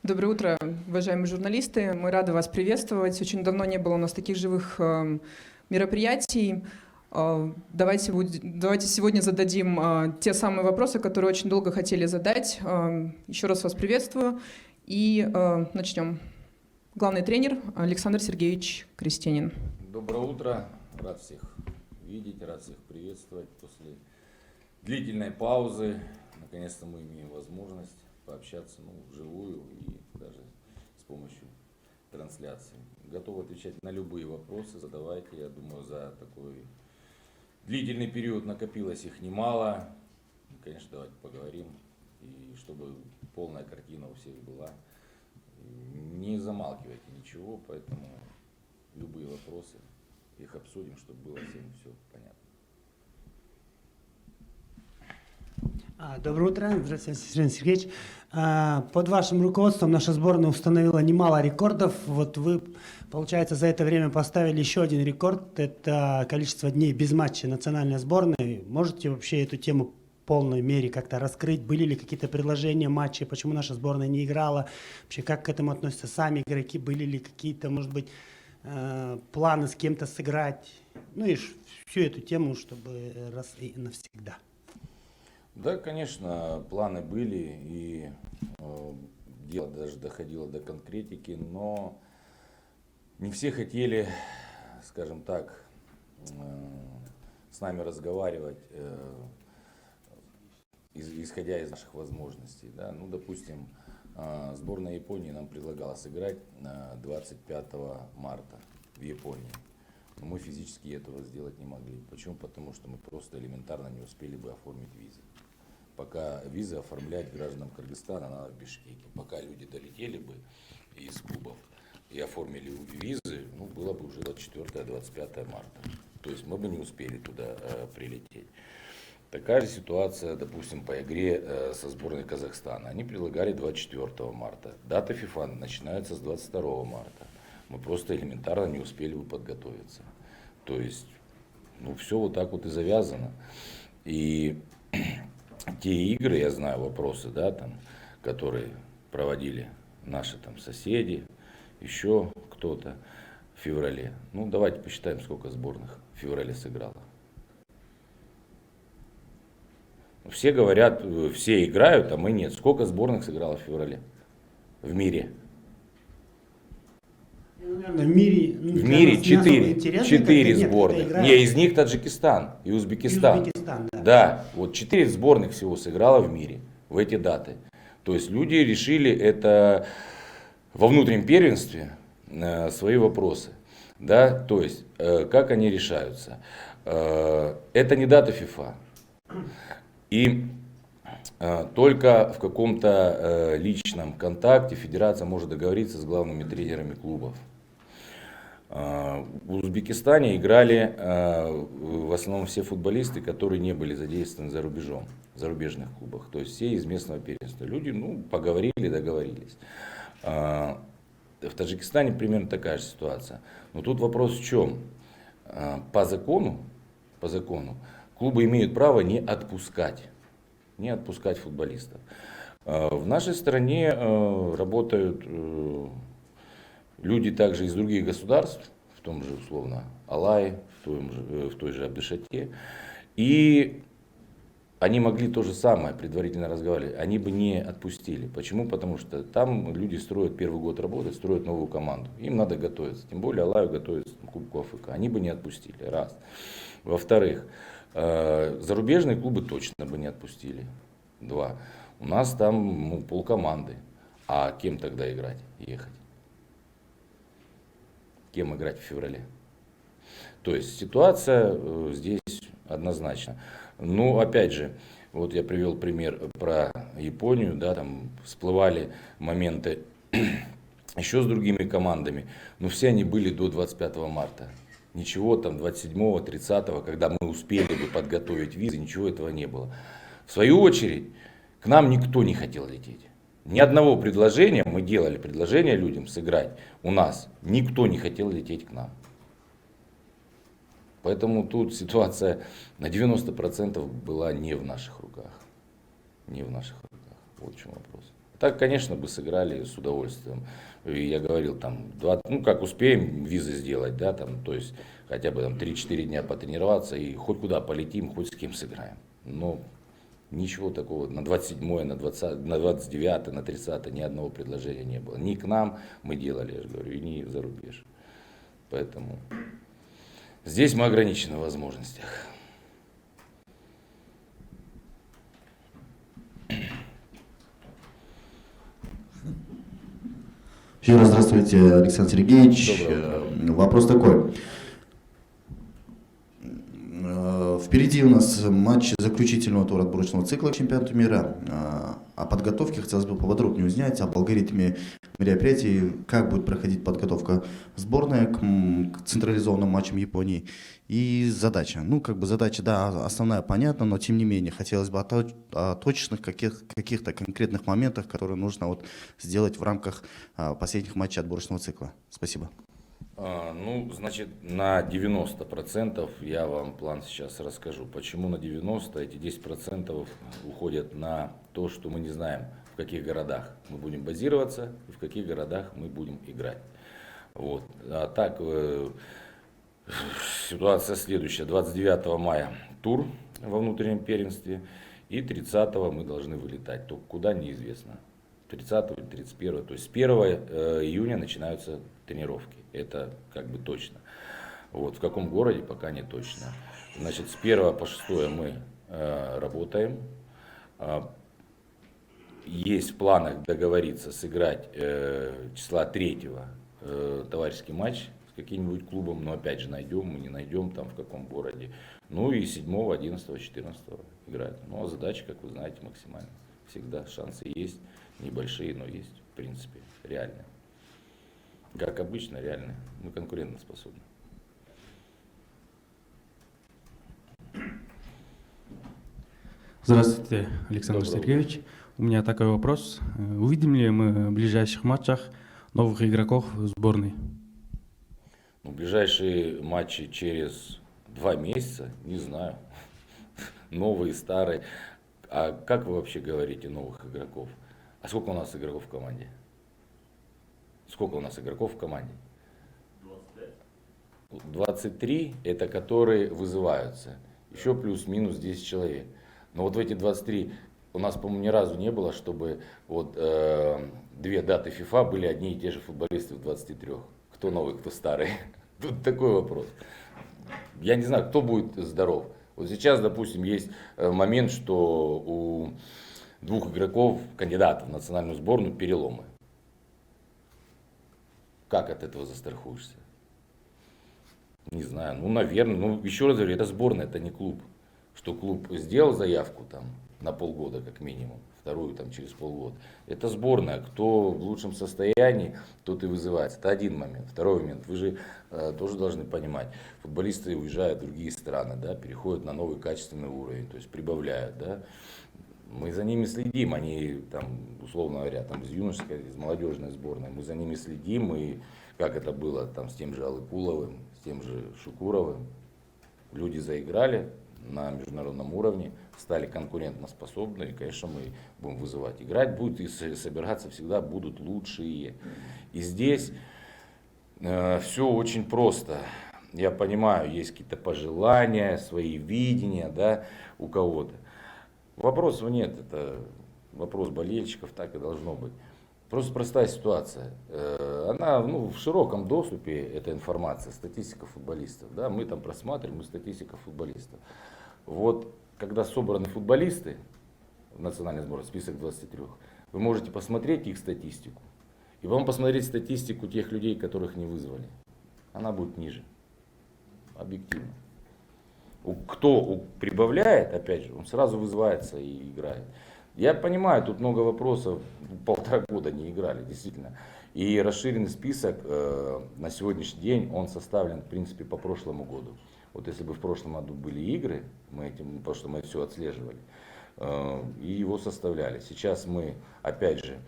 Доброе утро, уважаемые журналисты. Мы рады вас приветствовать. Очень давно не было у нас таких живых мероприятий. Давайте сегодня зададим те самые вопросы, которые очень долго хотели задать. Еще раз вас приветствую и начнем. Главный тренер Александр Сергеевич Крестенин. Доброе утро. Рад всех видеть, рад всех приветствовать. После длительной паузы наконец-то мы имеем возможность пообщаться вживую и даже с помощью трансляции. Готов отвечать на любые вопросы, задавайте. Я думаю, за такой длительный период накопилось их немало. Конечно, давайте поговорим, и чтобы полная картина у всех была. Не замалкивайте ничего, поэтому любые вопросы, их обсудим, чтобы было всем все понятно. Доброе утро, здравствуйте, Сергей Сергеевич. Под вашим руководством наша сборная установила немало рекордов. Вот вы, получается, за это время поставили еще один рекорд. Это количество дней без матча национальной сборной. Можете вообще эту тему в полной мере как-то раскрыть? Были ли какие-то предложения матчей? Почему наша сборная не играла? Вообще, как к этому относятся сами игроки? Были ли какие-то, может быть, планы с кем-то сыграть? Ну и всю эту тему, чтобы раз и навсегда. Да, конечно, планы были, и дело даже доходило до конкретики, но не все хотели, скажем так, с нами разговаривать, исходя из наших возможностей. Да? Ну, допустим, сборная Японии нам предлагала сыграть 25 марта в Японии. Но мы физически этого сделать не могли. Почему? Потому что мы просто элементарно не успели бы оформить визы. Пока визы оформлять гражданам Кыргызстана надо в Бишкеке. Пока люди долетели бы из клубов и оформили визы, было бы уже 24-25 марта. То есть мы бы не успели туда прилететь. Такая же ситуация, допустим, по игре со сборной Казахстана. Они предлагали 24 марта. Дата FIFA начинается с 22 марта. Мы просто элементарно не успели бы подготовиться. То есть, все вот так вот и завязано. И те игры, я знаю вопросы, да, там, которые проводили наши там соседи, еще кто-то в феврале. Давайте посчитаем, сколько сборных в феврале сыграло. Все говорят, все играют, а мы нет. Сколько сборных сыграло в феврале в мире? Наверное, в мире 4 сборных. Не, из них Таджикистан и Узбекистан. Да, вот 4 сборных всего сыграло в мире в эти даты. То есть люди решили это во внутреннем первенстве свои вопросы. Да, то есть как они решаются. Это не дата FIFA. И только в каком-то личном контакте федерация может договориться с главными тренерами клубов. В Узбекистане играли в основном все футболисты, которые не были задействованы за рубежом, в зарубежных клубах. То есть все из местного первенства. Люди поговорили, договорились. В Таджикистане примерно такая же ситуация. Но тут вопрос в чем? По закону клубы имеют право не отпускать футболистов. В нашей стране работают люди также из других государств, в том же условно Алай, в той же Абдышате. И они могли то же самое предварительно разговаривать, они бы не отпустили. Почему? Потому что там люди строят первый год работы, строят новую команду. Им надо готовиться. Тем более Алаю готовится к Кубку АФК. Они бы не отпустили. Раз. Во-вторых, зарубежные клубы точно бы не отпустили. Два. У нас там полкоманды. А кем тогда играть, ехать? Кем играть в феврале? То есть ситуация здесь однозначна. Опять же, вот я привел пример про Японию, да, там всплывали моменты еще с другими командами, но все они были до 25 марта. Ничего там 27-го, 30-го, когда мы успели бы подготовить визы, ничего этого не было. В свою очередь, к нам никто не хотел лететь. Ни одного предложения, мы делали предложение людям сыграть у нас, никто не хотел лететь к нам. Поэтому тут ситуация на 90% была не в наших руках. Не в наших руках. Вот в чем вопрос. Так, конечно, бы сыграли с удовольствием. И я говорил, там, ну, как успеем визы сделать, да, там, то есть, хотя бы там 3-4 дня потренироваться и хоть куда полетим, хоть с кем сыграем. Но ничего такого на 27-е, на 20, на 29-е, на 30-е ни одного предложения не было. Ни к нам мы делали, я же говорю, и ни за рубеж. Поэтому здесь мы ограничены в возможностях. Еще раз здравствуйте, Александр Сергеевич. Вопрос такой. Впереди у нас матч заключительного тура отборочного цикла чемпионата мира. О подготовке хотелось бы поподробнее узнать, об алгоритме мероприятий, как будет проходить подготовка сборной к централизованным матчам Японии. И задача. Ну, как бы задача, да, основная понятна, но тем не менее хотелось бы о точных каких-то конкретных моментах, которые нужно вот сделать в рамках последних матчей отборочного цикла. Спасибо. Ну, значит, на 90% я вам план сейчас расскажу. Почему на 90%? Эти 10% уходят на то, что мы не знаем, в каких городах мы будем базироваться и в каких городах мы будем играть. Вот. А так, ситуация следующая. 29 мая тур во внутреннем первенстве и 30 мы должны вылетать. Только куда, неизвестно. 30 или 31. То есть с 1 июня начинаются тренировки. Это как бы точно. Вот. В каком городе пока не точно. Значит, с 1 по 6 мы работаем. Есть в планах договориться сыграть числа 3 товарищеский матч с каким-нибудь клубом. Но опять же найдем, мы не найдем там в каком городе. Ну и 7, 11, 14 играть. Ну а задача, как вы знаете, максимальная. Всегда шансы есть. Небольшие, но есть, в принципе, реальные. Как обычно, реальные. Мы конкурентоспособны. Здравствуйте, Александр Сергеевич. У меня такой вопрос. Увидим ли мы в ближайших матчах новых игроков в сборной? Ну, ближайшие матчи через 2 месяца, не знаю. Новые, старые. А как вы вообще говорите новых игроков? А сколько у нас игроков в команде? Сколько у нас игроков в команде? 23 это которые вызываются. Еще плюс-минус 10 человек. Но вот в эти 23 у нас, по-моему, ни разу не было, чтобы вот 2 даты FIFA были одни и те же футболисты в 23. Кто новый, кто старый? Тут такой вопрос. Я не знаю, кто будет здоров. Вот сейчас, допустим, есть момент, что у 2 игроков, кандидатов в национальную сборную, переломы. Как от этого застрахуешься? Не знаю, ну, наверное, ну, еще раз говорю, это сборная, это не клуб. Что клуб сделал заявку там на полгода, как минимум, вторую там через полгода. Это сборная, кто в лучшем состоянии, тот и вызывается. Это один момент. Второй момент, вы же тоже должны понимать, футболисты уезжают в другие страны, да, переходят на новый качественный уровень, то есть прибавляют, да. Мы за ними следим, они там, условно говоря, там из юношеской, из молодежной сборной, мы за ними следим, и как это было там с тем же Алыкуловым, с тем же Шукуровым, люди заиграли на международном уровне, стали конкурентоспособны, и, конечно, мы будем вызывать. Играть будут и собираться всегда будут лучшие. И здесь все очень просто. Я понимаю, есть какие-то пожелания, свои видения, да, у кого-то. Вопросов нет, это вопрос болельщиков, так и должно быть. Просто простая ситуация. Она в широком доступе, эта информация, статистика футболистов. Да? Мы там просматриваем, статистика футболистов. Вот когда собраны футболисты в национальной сборной, список 23, вы можете посмотреть их статистику. И потом посмотреть статистику тех людей, которых не вызвали. Она будет ниже. Объективно. Кто прибавляет, опять же, он сразу вызывается и играет. Я понимаю, тут много вопросов, 1,5 года не играли, действительно. И расширенный список на сегодняшний день, он составлен, в принципе, по прошлому году. Вот если бы в прошлом году были игры, потому что мы все отслеживали, и его составляли. Сейчас мы, опять же,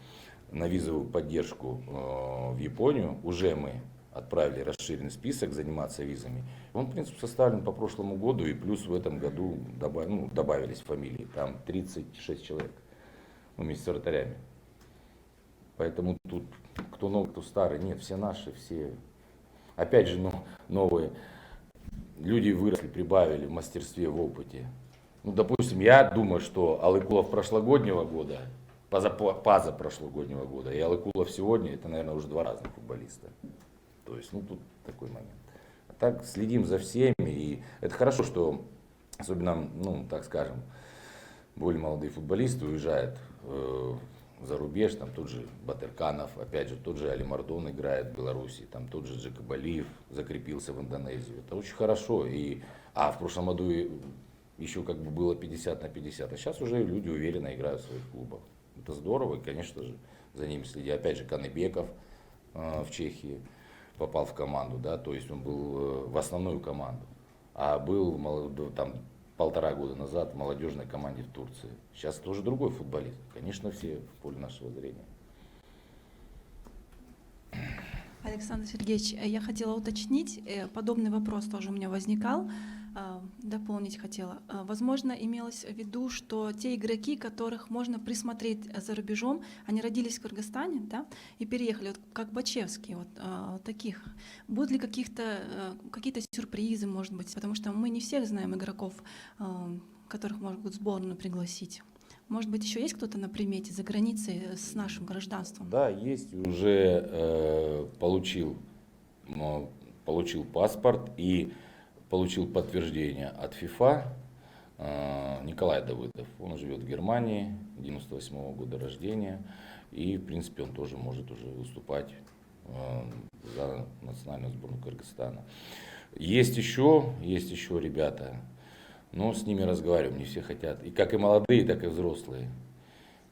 на визовую поддержку в Японию, уже мы отправили расширенный список заниматься визами. Он, в принципе, составлен по прошлому году, и плюс в этом году добавились фамилии. Там 36 человек, вместе с вратарями. Поэтому тут кто новый, кто старый, нет, все наши, все. Опять же, новые люди выросли, прибавили в мастерстве, в опыте. Ну, допустим, я думаю, что Алыкулов прошлогоднего года, позапрошлогоднего года и Алыкулов сегодня, это, наверное, уже два разных футболиста. То есть, ну, тут такой момент. А так следим за всеми, и это хорошо, что особенно, ну, так скажем, более молодые футболисты уезжают за рубеж, там тот же Батырканов, опять же, тот же Али Мардон играет в Беларуси, там тот же Джекобалиев закрепился в Индонезию. Это очень хорошо. А в прошлом году еще как бы было 50 на 50, а сейчас уже люди уверенно играют в своих клубах. Это здорово, и, конечно же, за ними следят. Опять же, Каныбеков в Чехии попал в команду, да, то есть он был в основную команду, а был там 1,5 года назад в молодежной команде в Турции. Сейчас тоже другой футболист. Конечно, все в поле нашего зрения. Александр Сергеевич, я хотела уточнить, подобный вопрос тоже у меня возникал, дополнить хотела. Возможно, имелось в виду, что те игроки, которых можно присмотреть за рубежом, они родились в Кыргызстане, да, и переехали, вот как Бачевский, вот таких. Будут ли какие-то сюрпризы, может быть, потому что мы не всех знаем игроков, которых могут в сборную пригласить. Может быть, еще есть кто-то на примете за границей с нашим гражданством? Да, есть. Уже получил паспорт и получил подтверждение от ФИФА. Николай Давыдов. Он живет в Германии, 98-го года рождения. И, в принципе, он тоже может уже выступать за национальную сборную Кыргызстана. Есть еще ребята. Но с ними разговариваем, не все хотят. И как и молодые, так и взрослые.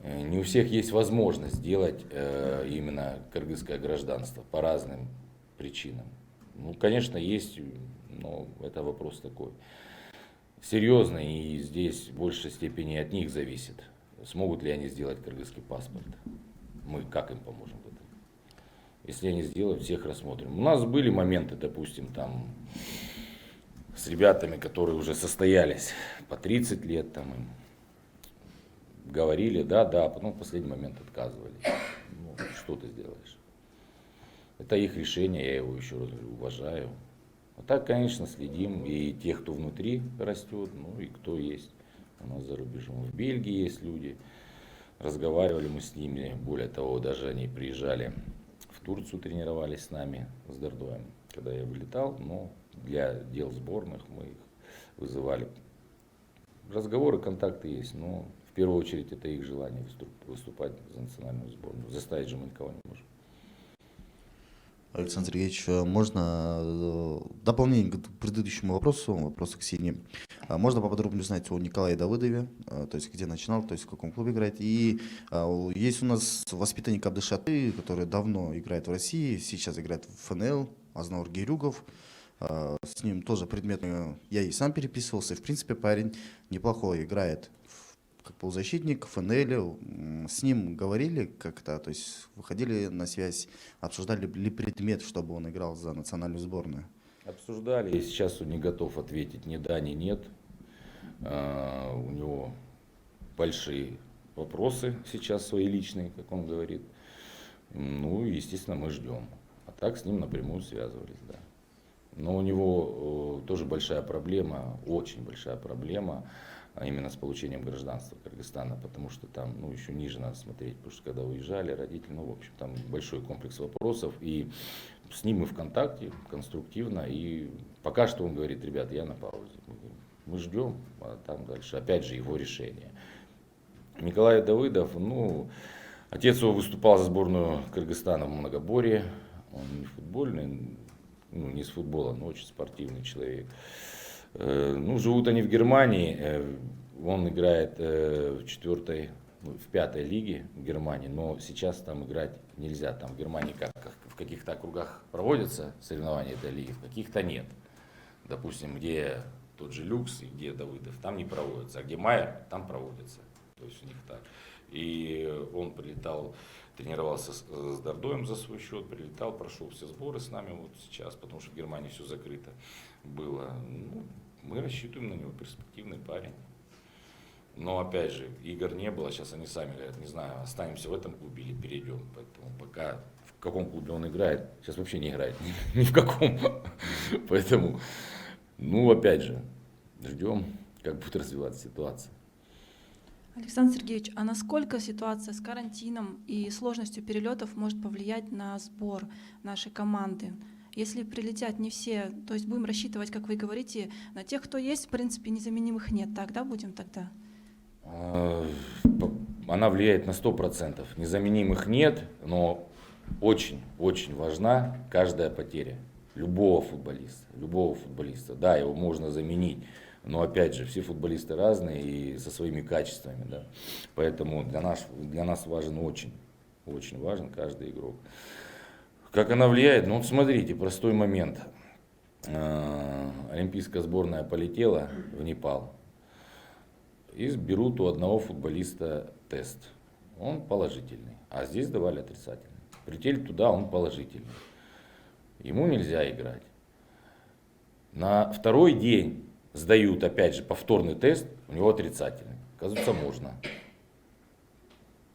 Не у всех есть возможность сделать именно кыргызское гражданство по разным причинам. Ну, конечно, есть, но это вопрос такой серьезный. И здесь в большей степени от них зависит, смогут ли они сделать кыргызский паспорт. Мы как им поможем в этом. Если они сделают, всех рассмотрим. У нас были моменты, допустим, там с ребятами, которые уже состоялись по 30 лет, там им говорили, да, а потом в последний момент отказывали. Ну, что ты сделаешь? Это их решение, я его еще раз уважаю. А так, конечно, следим и тех, кто внутри растет, ну и кто есть у нас за рубежом. В Бельгии есть люди, разговаривали мы с ними, более того, даже они приезжали в Турцию, тренировались с нами, с Дордоем, когда я вылетал, но для дел сборных мы их вызывали. Разговоры, контакты есть, но в первую очередь это их желание выступать за национальную сборную. Заставить же мы никого не можем. Александр Сергеевич, можно дополнение к предыдущему вопросу Ксении. Можно поподробнее узнать о Николае Давыдове, то есть где начинал, то есть в каком клубе играет. И есть у нас воспитанник Абдышаты, который давно играет в России, сейчас играет в ФНЛ, Азнаур Герюгов. С ним тоже предметно я и сам переписывался. В принципе, парень неплохой играет как полузащитник в ФНЛ. С ним говорили как-то, то есть выходили на связь, обсуждали ли предмет, чтобы он играл за национальную сборную? Обсуждали, и сейчас он не готов ответить ни да, ни нет. У него большие вопросы сейчас свои личные, как он говорит. Ну, естественно, мы ждем. А так с ним напрямую связывались, да. Но у него тоже большая проблема, очень большая проблема, именно с получением гражданства Кыргызстана, потому что там, ну, еще ниже надо смотреть, потому что когда уезжали родители, ну, в общем, там большой комплекс вопросов, и с ним мы в контакте, конструктивно, и пока что он говорит, ребята, я на паузе, мы ждем, а там дальше, опять же, его решение. Николай Давыдов, ну, отец его выступал за сборную Кыргызстана в многоборье, он не футбольный, ну, не с футбола, но очень спортивный человек. Ну, живут они в Германии, он играет в 5-й лиге в Германии, но сейчас там играть нельзя. Там в Германии в каких-то округах проводятся соревнования этой лиги, в каких-то нет. Допустим, где тот же Люкс и где Давыдов, там не проводятся, а где Майер, там проводятся. То есть у них так. И он прилетал, тренировался с Дордоем за свой счет, прилетал, прошел все сборы с нами вот сейчас, потому что в Германии все закрыто было. Ну, мы рассчитываем на него, перспективный парень. Но опять же, игр не было, сейчас они сами говорят, не знаю, останемся в этом клубе или перейдем. Поэтому пока в каком клубе он играет, сейчас вообще не играет, ни в каком. Поэтому, ну опять же, ждем, как будет развиваться ситуация. Александр Сергеевич, а насколько ситуация с карантином и сложностью перелетов может повлиять на сбор нашей команды? Если прилетят не все, то есть будем рассчитывать, как вы говорите, на тех, кто есть, в принципе, незаменимых нет. Тогда будем тогда? Она влияет на 100%. Незаменимых нет, но очень важна каждая потеря любого футболиста. Да, его можно заменить, но опять же, все футболисты разные и со своими качествами. Да. Поэтому для нас важен очень важен каждый игрок. Как она влияет? Ну вот смотрите, простой момент. Олимпийская сборная полетела в Непал. И берут у одного футболиста тест. Он положительный, а здесь давали отрицательный. Прилетели туда, он положительный. Ему нельзя играть. На второй день сдают опять же повторный тест, у него отрицательный. Оказывается, можно.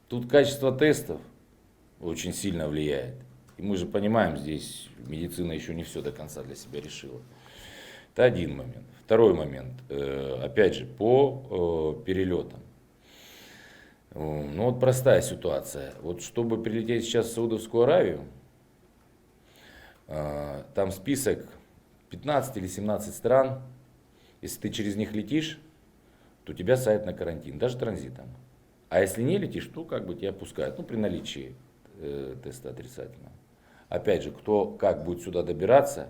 Тут качество тестов очень сильно влияет. И мы же понимаем, здесь медицина еще не все до конца для себя решила. Это один момент. Второй момент, опять же, по перелетам. Ну вот простая ситуация. Вот чтобы прилететь сейчас в Саудовскую Аравию, там список 15 или 17 стран. Если ты через них летишь, то тебя садят на карантин, даже транзитом. А если не летишь, то как бы тебя пускают, ну при наличии теста отрицательного. Опять же, кто как будет сюда добираться,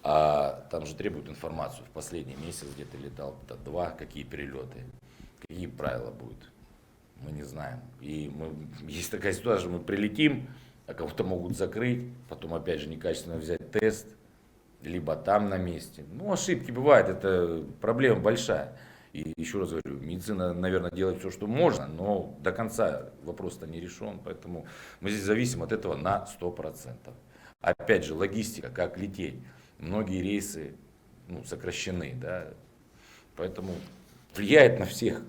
а там же требуют информацию. В последний месяц где-то летал, два, какие перелеты, какие правила будут. Мы не знаем. И есть такая ситуация, что мы прилетим, а кого-то могут закрыть, потом опять же некачественно взять тест, либо там на месте. Ну, ошибки бывают, это проблема большая. И еще раз говорю, медицина, наверное, делает все, что можно, но до конца вопрос-то не решен, поэтому мы здесь зависим от этого на 100%. Опять же, логистика, как лететь. Многие рейсы сокращены, да, поэтому влияет на всех.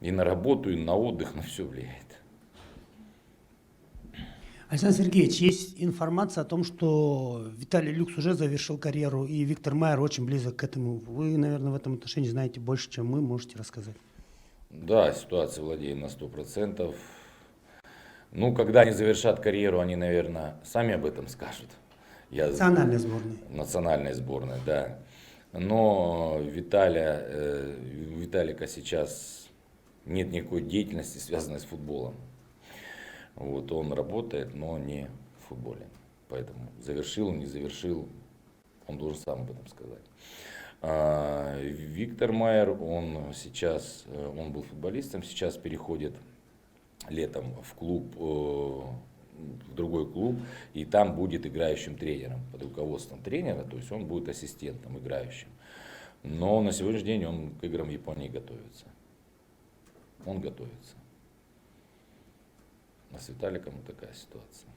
И на работу, и на отдых, на все влияет. Александр Сергеевич, есть информация о том, что Виталий Люкс уже завершил карьеру, и Виктор Майер очень близок к этому. Вы, наверное, в этом отношении знаете больше, чем мы, можете рассказать. Да, ситуация владеем на 100%. Ну, когда они завершат карьеру, они, наверное, сами об этом скажут. Национальной сборной. Национальной сборной, да. Но у Виталика сейчас нет никакой деятельности, связанной с футболом. Вот, он работает, но не в футболе. Поэтому завершил, не завершил, он должен сам об этом сказать. Виктор Майер, он был футболистом, сейчас переходит летом в клуб, в другой клуб, и там будет играющим тренером, под руководством тренера, то есть он будет ассистентом играющим. Но на сегодняшний день он к играм в Японии готовится. Он готовится. А с Виталиком вот такая ситуация.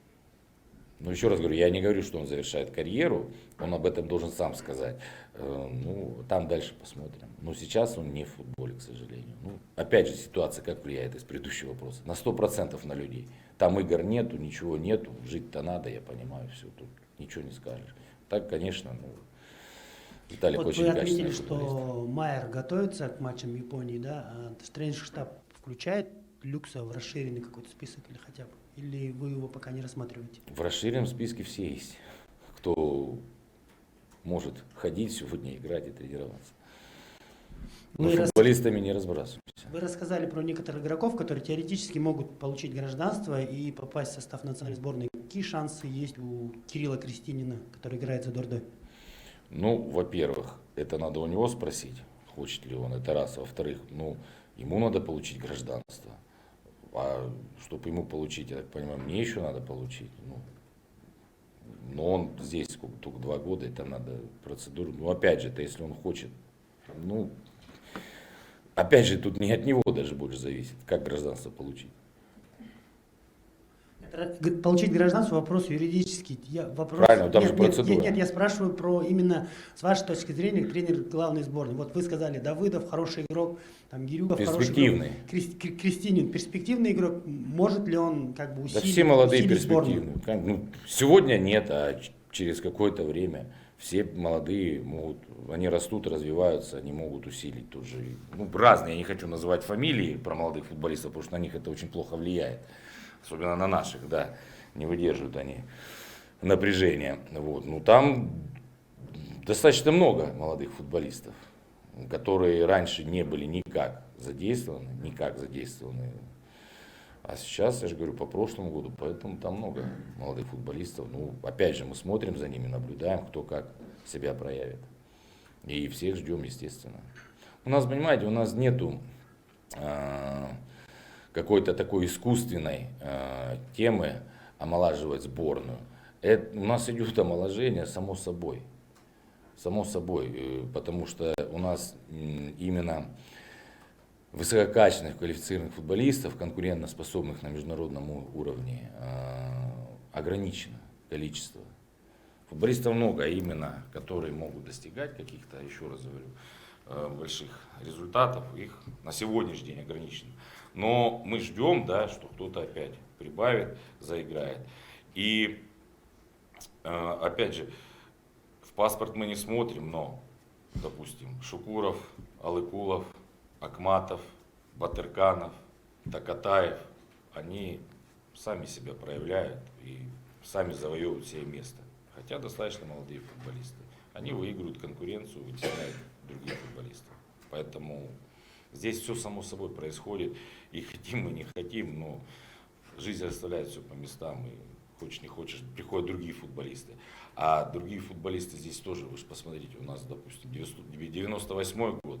Но еще раз говорю, я не говорю, что он завершает карьеру, он об этом должен сам сказать. Ну, там дальше посмотрим. Но сейчас он не в футболе, к сожалению. Ну, опять же, ситуация как влияет из предыдущего вопроса? На 100% на людей. Там игр нету, ничего нету, жить-то надо, я понимаю, все, тут ничего не скажешь. Так, конечно, Виталик Вот очень вы качественный отметили, футболист. что Майер готовится к матчам Японии, да? А тренерский штаб включает Люкса в расширенный какой-то список или хотя бы? Или вы его пока не рассматриваете? В расширенном списке все есть, кто может ходить сегодня, играть и тренироваться. Но футболистами не разбрасываемся. Вы рассказали про некоторых игроков, которые теоретически могут получить гражданство и попасть в состав национальной сборной. Какие шансы есть у Кирилла Крестинина, который играет за Дорде? Ну, во-первых, это надо у него спросить, хочет ли он, это раз. Во-вторых, ему надо получить гражданство. А чтобы ему получить, я так понимаю, мне еще надо получить. Но он здесь только 2 года, это надо процедуру. Ну, опять же, это если он хочет. Опять же, тут не от него даже больше зависит, как гражданство получить. Получить гражданство вопрос юридический. Правильно, там же процедура. Нет, я спрашиваю про именно с вашей точки зрения тренер главной сборной. Вот вы сказали, Давыдов хороший игрок, там Гирюков Перспективный. хороший игрок. Крестинин перспективный игрок. Может ли он как бы Да усилить, все молодые усилить перспективные. сборную? Ну, сегодня нет, а через какое-то время все молодые могут, они растут, развиваются, они могут усилить тут же. Ну, разные, я не хочу называть фамилии про молодых футболистов, потому что на них это очень плохо влияет. Особенно на наших, да, не выдерживают они напряжения. Вот. Ну, там достаточно много молодых футболистов, которые раньше не были никак задействованы. А сейчас, я же говорю, по прошлому году, поэтому там много молодых футболистов. Ну, опять же, мы смотрим за ними, наблюдаем, кто как себя проявит. И всех ждем, естественно. У нас, понимаете, у нас нету какой-то такой искусственной темы омолаживать сборную. У нас идет омоложение само собой. Само собой, потому что у нас именно высококачественных, квалифицированных футболистов, конкурентоспособных на международном уровне, ограничено количество. Футболистов много, именно которые могут достигать каких-то, еще раз говорю, больших результатов, их на сегодняшний день ограничено. Но мы ждем, да, что кто-то опять прибавит, заиграет. И опять же, в паспорт мы не смотрим, но, допустим, Шукуров, Алыкулов, Акматов, Батырканов, Такатаев, они сами себя проявляют и сами завоевывают себе место. Хотя достаточно молодые футболисты. Они выигрывают конкуренцию, вытесняют других футболистов. Поэтому здесь все само собой происходит. И хотим мы, не хотим, но жизнь расставляет все по местам. И хочешь не хочешь, приходят другие футболисты. А другие футболисты здесь тоже, вы же посмотрите, у нас, допустим, 98 год.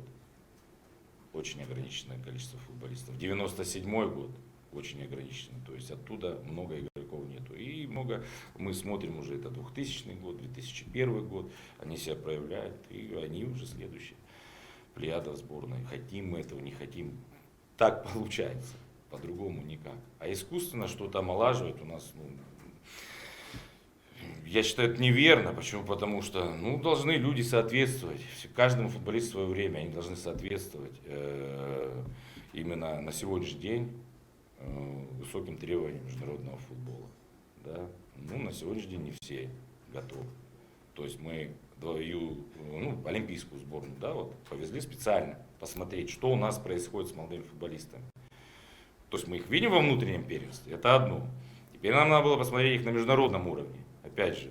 Очень ограниченное количество футболистов. 97 год очень ограниченный. То есть оттуда много игроков нету. И много, мы смотрим уже, это 2000 год, 2001 год. Они себя проявляют, и они уже следующие. Плеяда в сборной. Хотим мы этого, не хотим. Так получается. По-другому никак. А искусственно что-то омолаживать у нас, я считаю, это неверно. Почему? Потому что должны люди соответствовать. Каждому футболисту в свое время они должны соответствовать именно на сегодняшний день высоким требованиям международного футбола. Да? На сегодняшний день не все готовы. То есть мы олимпийскую сборную, да, повезли специально посмотреть, что у нас происходит с молодыми футболистами. То есть мы их видим во внутреннем первенстве, это одно. Теперь нам надо было посмотреть их на международном уровне. Опять же,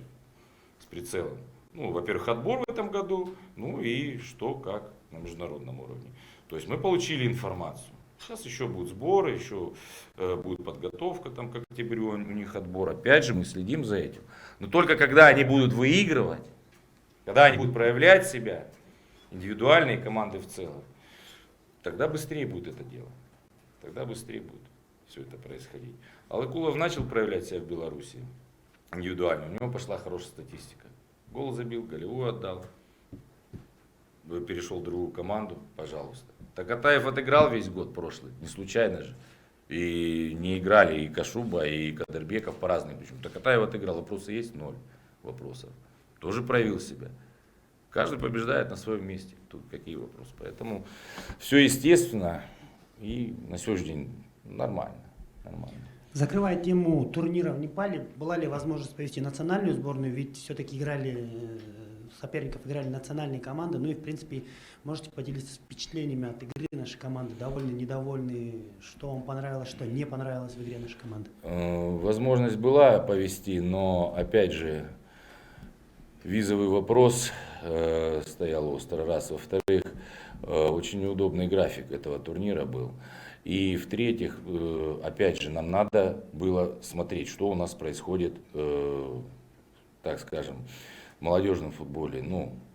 с прицелом. Во-первых, отбор в этом году, и что, как на международном уровне. То есть мы получили информацию. Сейчас еще будут сборы, еще будет подготовка к октябрю, у них отбор. Опять же, мы следим за этим. Но только когда они будут выигрывать, когда они будут проявлять себя, индивидуальные команды в целом, тогда быстрее будет это дело. Тогда быстрее будет все это происходить. Алыкулов начал проявлять себя в Беларуси индивидуально, у него пошла хорошая статистика. Гол забил, голевую отдал, перешел в другую команду, пожалуйста. Такатаев отыграл весь год прошлый, не случайно же. И не играли и Кашуба, и Кадырбеков по разным причинам. Такатаев отыграл, вопросы есть? 0 вопросов. Тоже проявил себя. Каждый побеждает на своем месте. Тут какие вопросы? Поэтому все естественно и на сегодняшний день нормально. Закрывая тему турнира в Непале, была ли возможность провести национальную сборную? Ведь все-таки соперников играли национальные команды. И в принципе можете поделиться впечатлениями от игры нашей команды. Довольны, недовольны? Что вам понравилось, что не понравилось в игре нашей команды? Возможность была повести, но опять же визовый вопрос стоял остро, раз. Во-вторых, очень неудобный график этого турнира был. И в-третьих, опять же, нам надо было смотреть, что у нас происходит, так скажем, в молодежном футболе,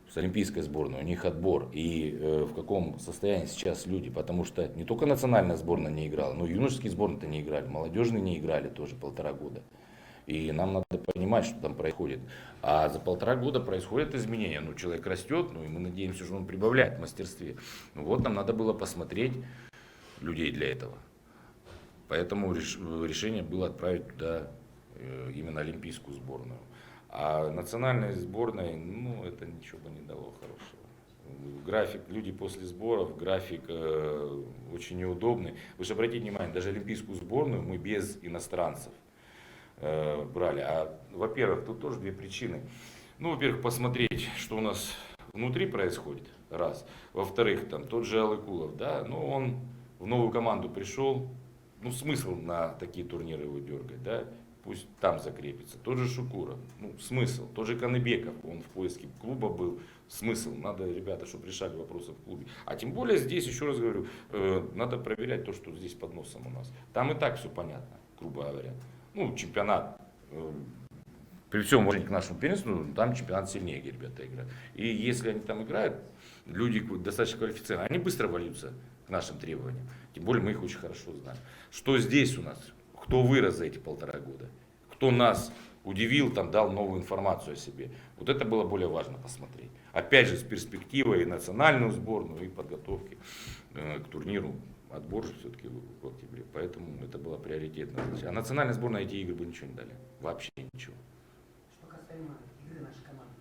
с олимпийской сборной, у них отбор. И в каком состоянии сейчас люди, потому что не только национальная сборная не играла, но и юношеские сборные-то не играли, молодежные не играли тоже 1,5 года. И нам надо понимать, что там происходит. А за 1,5 года происходят изменения. Человек растет, и мы надеемся, что он прибавляет в мастерстве. Нам надо было посмотреть людей для этого. Поэтому решение было отправить туда именно олимпийскую сборную. А национальной сборной, ну, это ничего бы не дало хорошего. График, люди после сборов, график очень неудобный. Вы же обратите внимание, даже олимпийскую сборную мы без иностранцев брали. Во-первых, тут тоже две причины. Ну, во-первых, посмотреть, что у нас внутри происходит, раз. Во-вторых, там тот же Алыкулов, да, ну, он в новую команду пришел, ну, смысл на такие турниры его дергать, да, пусть там закрепится. Тот же Шукуров, ну, смысл. Тот же Каныбеков, он в поиске клуба был, смысл. Надо, ребята, чтобы решали вопросы в клубе. А тем более здесь, еще раз говорю, надо проверять то, что здесь под носом у нас. Там и так все понятно, грубо говоря. Ну, чемпионат, при всем уважении к нашему первенству, там чемпионат сильнее, где ребята играют. И если они там играют, люди достаточно квалифицированные, они быстро вольются к нашим требованиям. Тем более мы их очень хорошо знаем. Что здесь у нас? Кто вырос за эти 1,5 года? Кто нас удивил, там, дал новую информацию о себе? Вот это было более важно посмотреть. Опять же, с перспективой и национальную сборную, и подготовки к турниру. Отбор же все-таки в октябре. Поэтому это было приоритетно. А национальная сборная эти игры бы ничего не дали. Вообще ничего. Что касаемо игры нашей команды,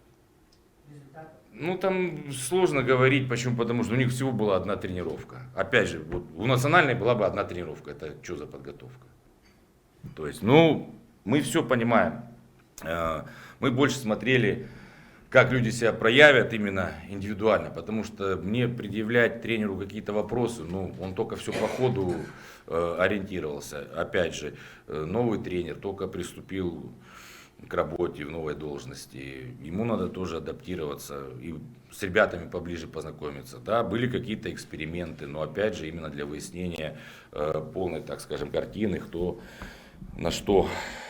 результатов. Ну, там сложно говорить, почему, потому что у них всего была одна тренировка. Опять же, вот у национальной была бы одна тренировка. Это что за подготовка? То есть, ну, мы все понимаем. Мы больше смотрели, как люди себя проявят именно индивидуально, потому что мне предъявлять тренеру какие-то вопросы, ну, он только все по ходу ориентировался. Опять же, новый тренер только приступил к работе в новой должности, ему надо тоже адаптироваться и с ребятами поближе познакомиться. Да, были какие-то эксперименты, но опять же именно для выяснения полной, так скажем, картины, кто на что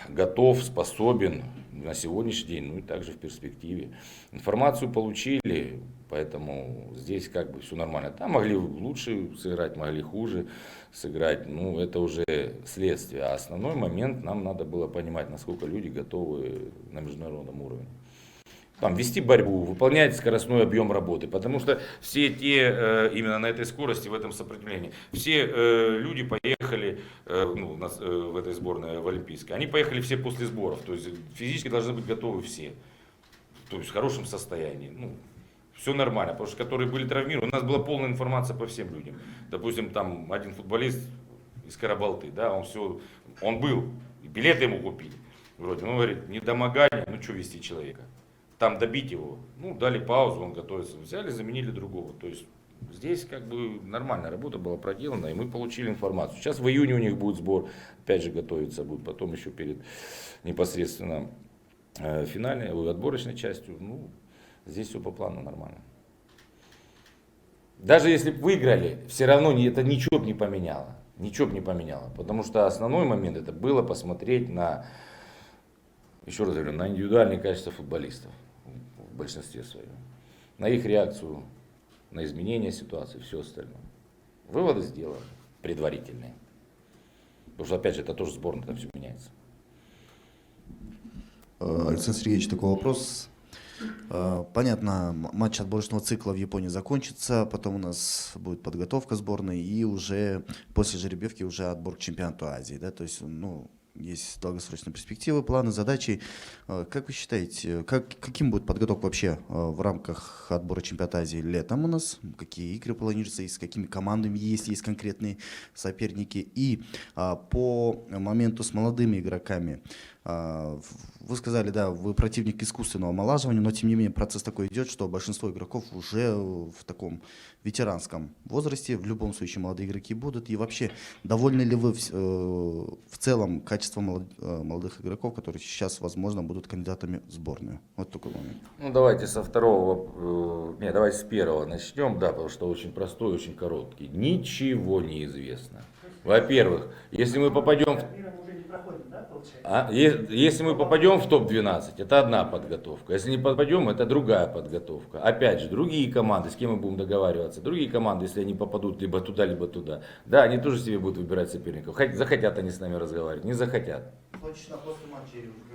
готов, способен на сегодняшний день, ну и также в перспективе. Информацию получили, поэтому здесь как бы все нормально. Там могли лучше сыграть, могли хуже сыграть, ну это уже следствие. А основной момент нам надо было понимать, насколько люди готовы на международном уровне. Там, вести борьбу, выполнять скоростной объем работы, потому что все те, именно на этой скорости, в этом сопротивлении, все люди поехали в этой сборной, в Олимпийской, они поехали все после сборов, то есть физически должны быть готовы все, то есть в хорошем состоянии, ну, все нормально, потому что которые были травмированы, у нас была полная информация по всем людям, допустим, там один футболист из Карабалты, да, он был, билеты ему купили, вроде, он говорит, недомогание, ну что вести человека. Там добить его, ну, дали паузу, он готовится, взяли, заменили другого. То есть здесь как бы нормальная работа была проделана, и мы получили информацию. Сейчас в июне у них будет сбор, опять же готовиться будет, потом еще перед непосредственно финальной, отборочной частью. Ну, здесь все по плану нормально. Даже если бы выиграли, все равно это ничего бы не поменяло. Ничего бы не поменяло, потому что основной момент это было посмотреть на, еще раз говорю, на индивидуальные качества футболистов. В большинстве своем. На их реакцию, на изменение ситуации, все остальное. Выводы сделаны, предварительные. Потому что, опять же, это тоже сборная, там все меняется. Александр Сергеевич, такой вопрос. Понятно, матч отборочного цикла в Японии закончится, потом у нас будет подготовка сборной и уже после жеребьевки уже отбор к чемпионату Азии. Да? То есть, ну, есть долгосрочные перспективы, планы, задачи. Как вы считаете, каким будет подготовка вообще в рамках отбора чемпионата Азии летом у нас? Какие игры планируются, и с какими командами, если есть конкретные соперники? И по моменту с молодыми игроками, вы сказали, да, вы противник искусственного омолаживания, но тем не менее процесс такой идет, что большинство игроков уже в таком ветеранском возрасте, в любом случае молодые игроки будут. И вообще, довольны ли вы в целом качеством молодых игроков, которые сейчас, возможно, будут кандидатами в сборную? Вот такой момент. Ну, давайте со второго, давайте с первого начнем, да, потому что очень простой, очень короткий. Ничего не известно. Во-первых, если мы попадем если мы попадем в топ-12, это одна подготовка. Если не попадем, это другая подготовка. Опять же, другие команды, с кем мы будем договариваться, другие команды, если они попадут либо туда, либо туда, да, они тоже себе будут выбирать соперников. Захотят они с нами разговаривать, не захотят.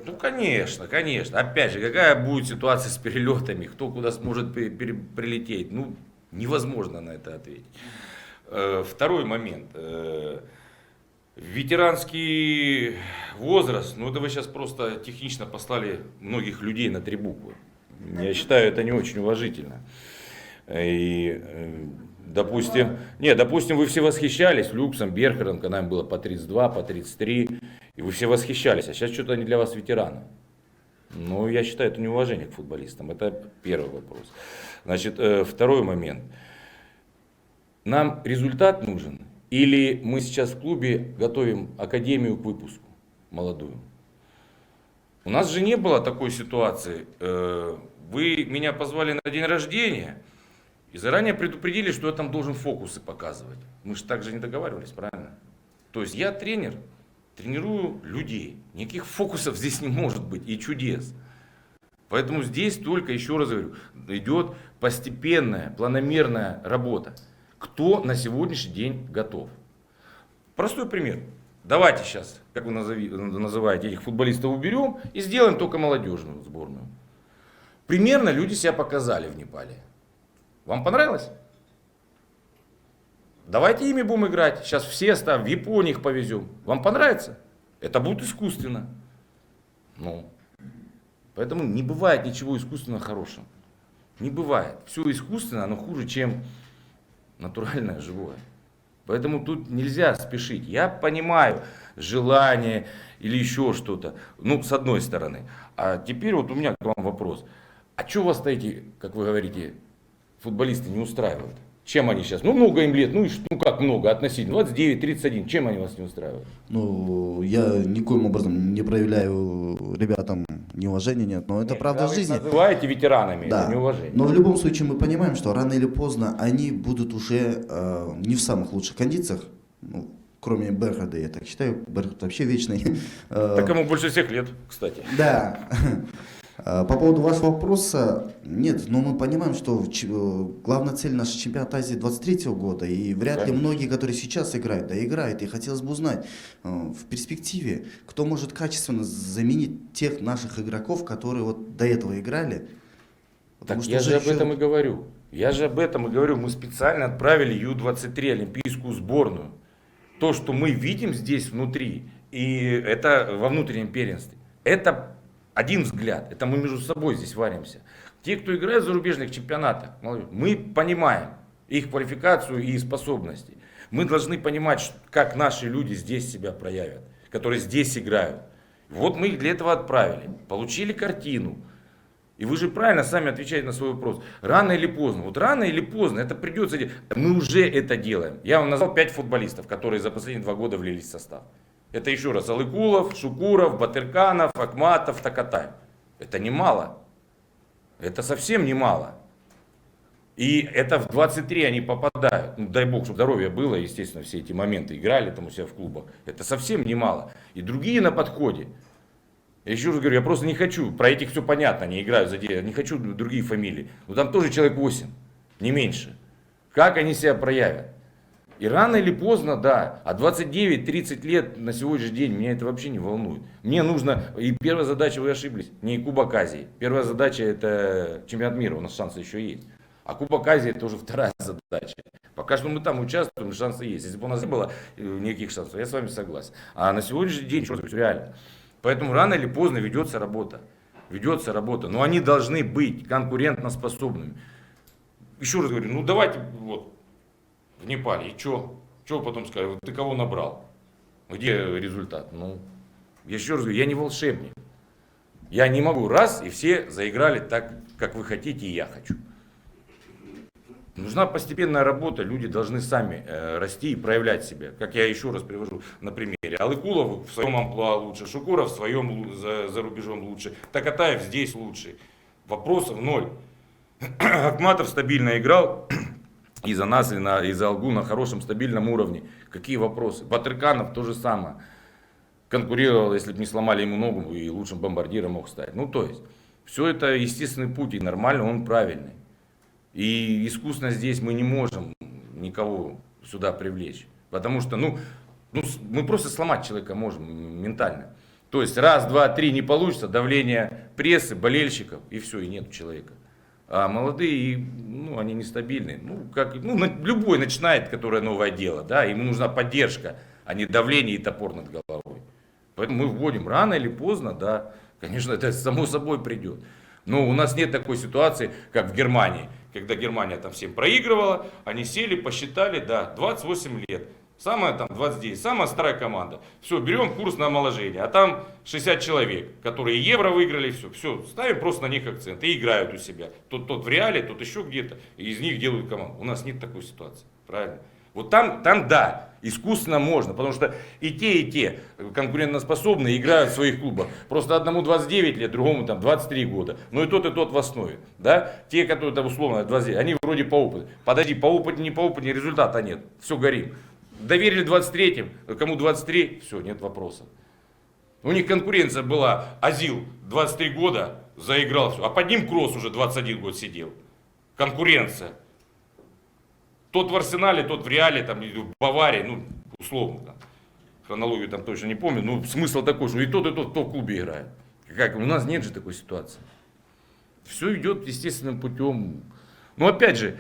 Ну, конечно, конечно. Опять же, какая будет ситуация с перелетами, кто куда сможет прилететь, ну, невозможно на это ответить. Второй момент. Ветеранский возраст, ну это вы сейчас просто технично послали многих людей на 3 буквы. Я считаю, это не очень уважительно. И, допустим, вы все восхищались Люксом, Берхером, когда им было по 32, по 33, и вы все восхищались, а сейчас что-то они для вас ветераны. Ну, я считаю, это неуважение к футболистам. Это первый вопрос. Значит, второй момент. Нам результат нужен, или мы сейчас в клубе готовим академию к выпуску молодую? У нас же не было такой ситуации. Вы меня позвали на день рождения и заранее предупредили, что я там должен фокусы показывать. Мы же так же не договаривались, правильно? То есть я тренер, тренирую людей. Никаких фокусов здесь не может быть и чудес. Поэтому здесь только, еще раз говорю, идет постепенная, планомерная работа. Кто на сегодняшний день готов? Простой пример. Давайте сейчас, как вы называете, этих футболистов уберем и сделаем только молодежную сборную. Примерно люди себя показали в Непале. Вам понравилось? Давайте ими будем играть. Сейчас все оставим, в Японию их повезем. Вам понравится? Это будет искусственно. Ну, поэтому не бывает ничего искусственно хорошего. Не бывает. Все искусственно, оно хуже, чем натуральное, живое. Поэтому тут нельзя спешить. Я понимаю желание или еще что-то. Ну, с одной стороны. А теперь вот у меня к вам вопрос. А что вас эти, как вы говорите, футболисты не устраивают? Чем они сейчас? Ну, много им лет, ну как много относительно, 29, 31, чем они вас не устраивают? Ну, я никоим образом не проявляю ребятам неуважения, нет, но это правда вы их жизни. называете ветеранами, Да. это неуважение. Но в любом случае мы понимаем, что рано или поздно они будут уже не в самых лучших кондициях, ну, кроме Берхарда, я так считаю, Берхард вообще вечный. Так ему больше всех лет, кстати. Да. По поводу вашего вопроса, нет, но мы понимаем, что главная цель нашего чемпионата Азии 23 года, и вряд ли Конечно. многие, которые сейчас играют, да играют, и хотелось бы узнать в перспективе, кто может качественно заменить тех наших игроков, которые вот до этого играли. Так я же об этом и говорю. Мы специально отправили Ю-23, олимпийскую сборную. То, что мы видим здесь внутри, и это во внутреннем первенстве, это один взгляд, это мы между собой здесь варимся. Те, кто играет в зарубежных чемпионатах, мы понимаем их квалификацию и способности. Мы должны понимать, как наши люди здесь себя проявят, которые здесь играют. Вот мы их для этого отправили, получили картину. И вы же правильно сами отвечаете на свой вопрос. Рано или поздно. Вот рано или поздно это придется делать. Мы уже это делаем. Я вам назвал 5 футболистов, которые за последние 2 года влились в состав. Это еще раз Алыкулов, Шукуров, Батырканов, Акматов, Такатай. Это немало. Это совсем немало. И это в 23 они попадают. Ну, дай бог, чтобы здоровье было, естественно, все эти моменты играли там у себя в клубах. Это совсем немало. И другие на подходе. Я еще раз говорю, я просто не хочу, про этих все понятно, они играют за дело, не хочу другие фамилии. Но там тоже человек 8, не меньше. Как они себя проявят? И рано или поздно, да, а 29-30 лет на сегодняшний день меня это вообще не волнует. Мне нужно, и первая задача, вы ошиблись, не Кубок Азии. Первая задача это чемпионат мира, у нас шансы еще есть. А Кубок Азии это уже вторая задача. Пока что мы там участвуем, шансы есть. Если бы у нас не было никаких шансов, я с вами согласен. А на сегодняшний день, что реально. Поэтому рано или поздно ведется работа. Ведется работа. Но они должны быть конкурентоспособными. Еще раз говорю, ну давайте вот в Непале. И что? Что вы потом скажете? Ты кого набрал? Где результат? Ну, я еще раз говорю, я не волшебник. Я не могу раз и все заиграли так, как вы хотите и я хочу. Нужна постепенная работа, люди должны сами расти и проявлять себя. Как я еще раз привожу на примере. Алыкулов в своем амплуа лучше, Шукуров в своем за рубежом лучше, Такатаев здесь лучше. Вопросов ноль. Акматов стабильно играл и за нас, и за Алгу на хорошем стабильном уровне. Какие вопросы? Батырканов то же самое. Конкурировал, если бы не сломали ему ногу, и лучшим бомбардиром мог стать. Ну то есть, все это естественный путь, и нормально, он правильный. И искусственно здесь мы не можем никого сюда привлечь. Потому что, мы просто сломать человека можем ментально. То есть, раз, два, три не получится, давление прессы, болельщиков, и все, и нет человека. А молодые, они нестабильные. Любой начинает, которое новое дело, да, ему нужна поддержка. а не давление и топор над головой. Поэтому мы вводим рано или поздно, да, конечно, это само собой придет. Но у нас нет такой ситуации, как в Германии, когда Германия там всем проигрывала, они сели, посчитали, да, 28 лет. Самая там 29, самая старая команда. Все, берем курс на омоложение. А там 60 человек, которые евро выиграли, все, ставим просто на них акцент и играют у себя. Тот в Реале, тот еще где-то. И из них делают команду. У нас нет такой ситуации, правильно? Вот там да, искусственно можно, потому что и те конкурентоспособные играют в своих клубах. Просто одному 29 лет, другому там 23 года. Ну и тот в основе. Да? Те, которые там условно 29, они вроде по опыту. Подожди, по опыту, не результата нет. Все, горим. Доверили 23-м, кому 23, все, нет вопроса. У них конкуренция была, Азил 23 года заиграл, все, а под ним Кросс уже 21 год сидел. Конкуренция. Тот в Арсенале, тот в Реале, там, в Баварии, ну, условно, там, хронологию там точно не помню, но смысл такой, что и тот в том клубе играет. Как, у нас нет же такой ситуации. Все идет естественным путем. Но опять же,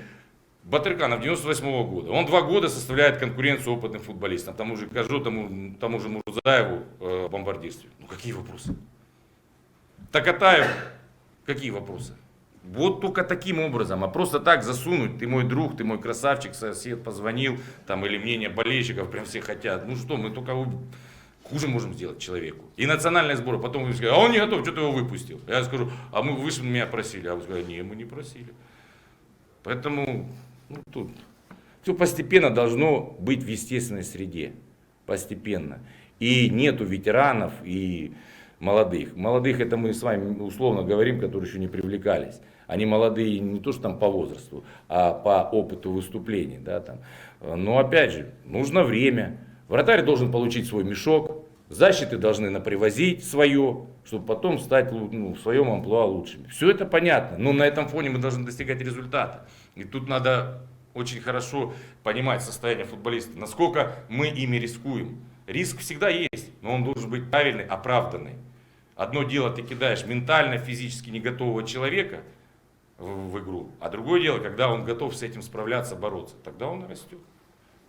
Батырканов 98-го года, он 2 года составляет конкуренцию опытным футболистам, тому же Кажу, тому же Мурзаеву в бомбардирстве. Ну какие вопросы? Такатаев, какие вопросы? Вот только таким образом, а просто так засунуть, ты мой друг, ты мой красавчик, сосед позвонил, там, или мнение болельщиков, прям все хотят. Ну что, мы только хуже можем сделать человеку. И национальная сборная, потом вы скажете, а он не готов, что ты его выпустил? Я скажу, а вы же меня просили, а вы скажете, не, мы не просили. Поэтому тут все постепенно должно быть в естественной среде, постепенно. И нету ветеранов и молодых. Молодых это мы с вами условно говорим, которые еще не привлекались. Они молодые не то что там по возрасту, а по опыту выступлений. Да, там. Но опять же, нужно время. Вратарь должен получить свой мешок, защиты должны напривозить свое, чтобы потом стать в своем амплуа лучшими. Все это понятно, но на этом фоне мы должны достигать результата. И тут надо очень хорошо понимать состояние футболиста, насколько мы ими рискуем. Риск всегда есть, но он должен быть правильный, оправданный. Одно дело, ты кидаешь ментально, физически не готового человека в игру, а другое дело, когда он готов с этим справляться, бороться. Тогда он растет.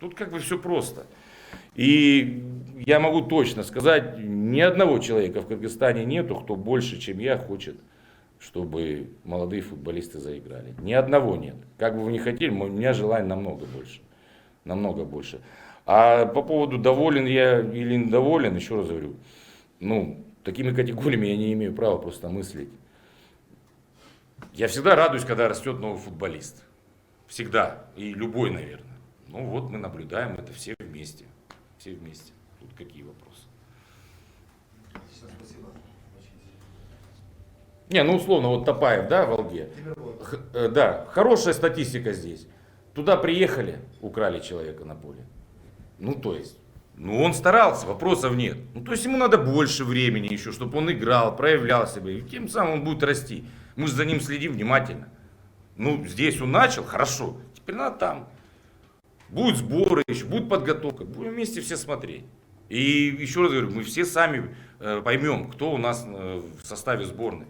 Тут как бы все просто. И я могу точно сказать, ни одного человека в Кыргызстане нету, кто больше, чем я, хочет, чтобы молодые футболисты заиграли. Ни одного нет. Как бы вы ни хотели, у меня желание намного больше. Намного больше. А по поводу доволен я или недоволен, еще раз говорю, такими категориями я не имею права просто мыслить. Я всегда радуюсь, когда растет новый футболист. Всегда. И любой, наверное. Ну вот мы наблюдаем это все вместе. Все вместе. Тут какие вопросы? Не, условно, вот Топаев, да, в Волге. Да, хорошая статистика здесь. Туда приехали, украли человека на поле. Он старался, вопросов нет. То есть ему надо больше времени еще, чтобы он играл, проявлял себя. И тем самым он будет расти. Мы же за ним следим внимательно. Здесь он начал, хорошо. Теперь надо там. Будут сборы еще, будет подготовка. Будем вместе все смотреть. И еще раз говорю, мы все сами поймем, кто у нас в составе сборной.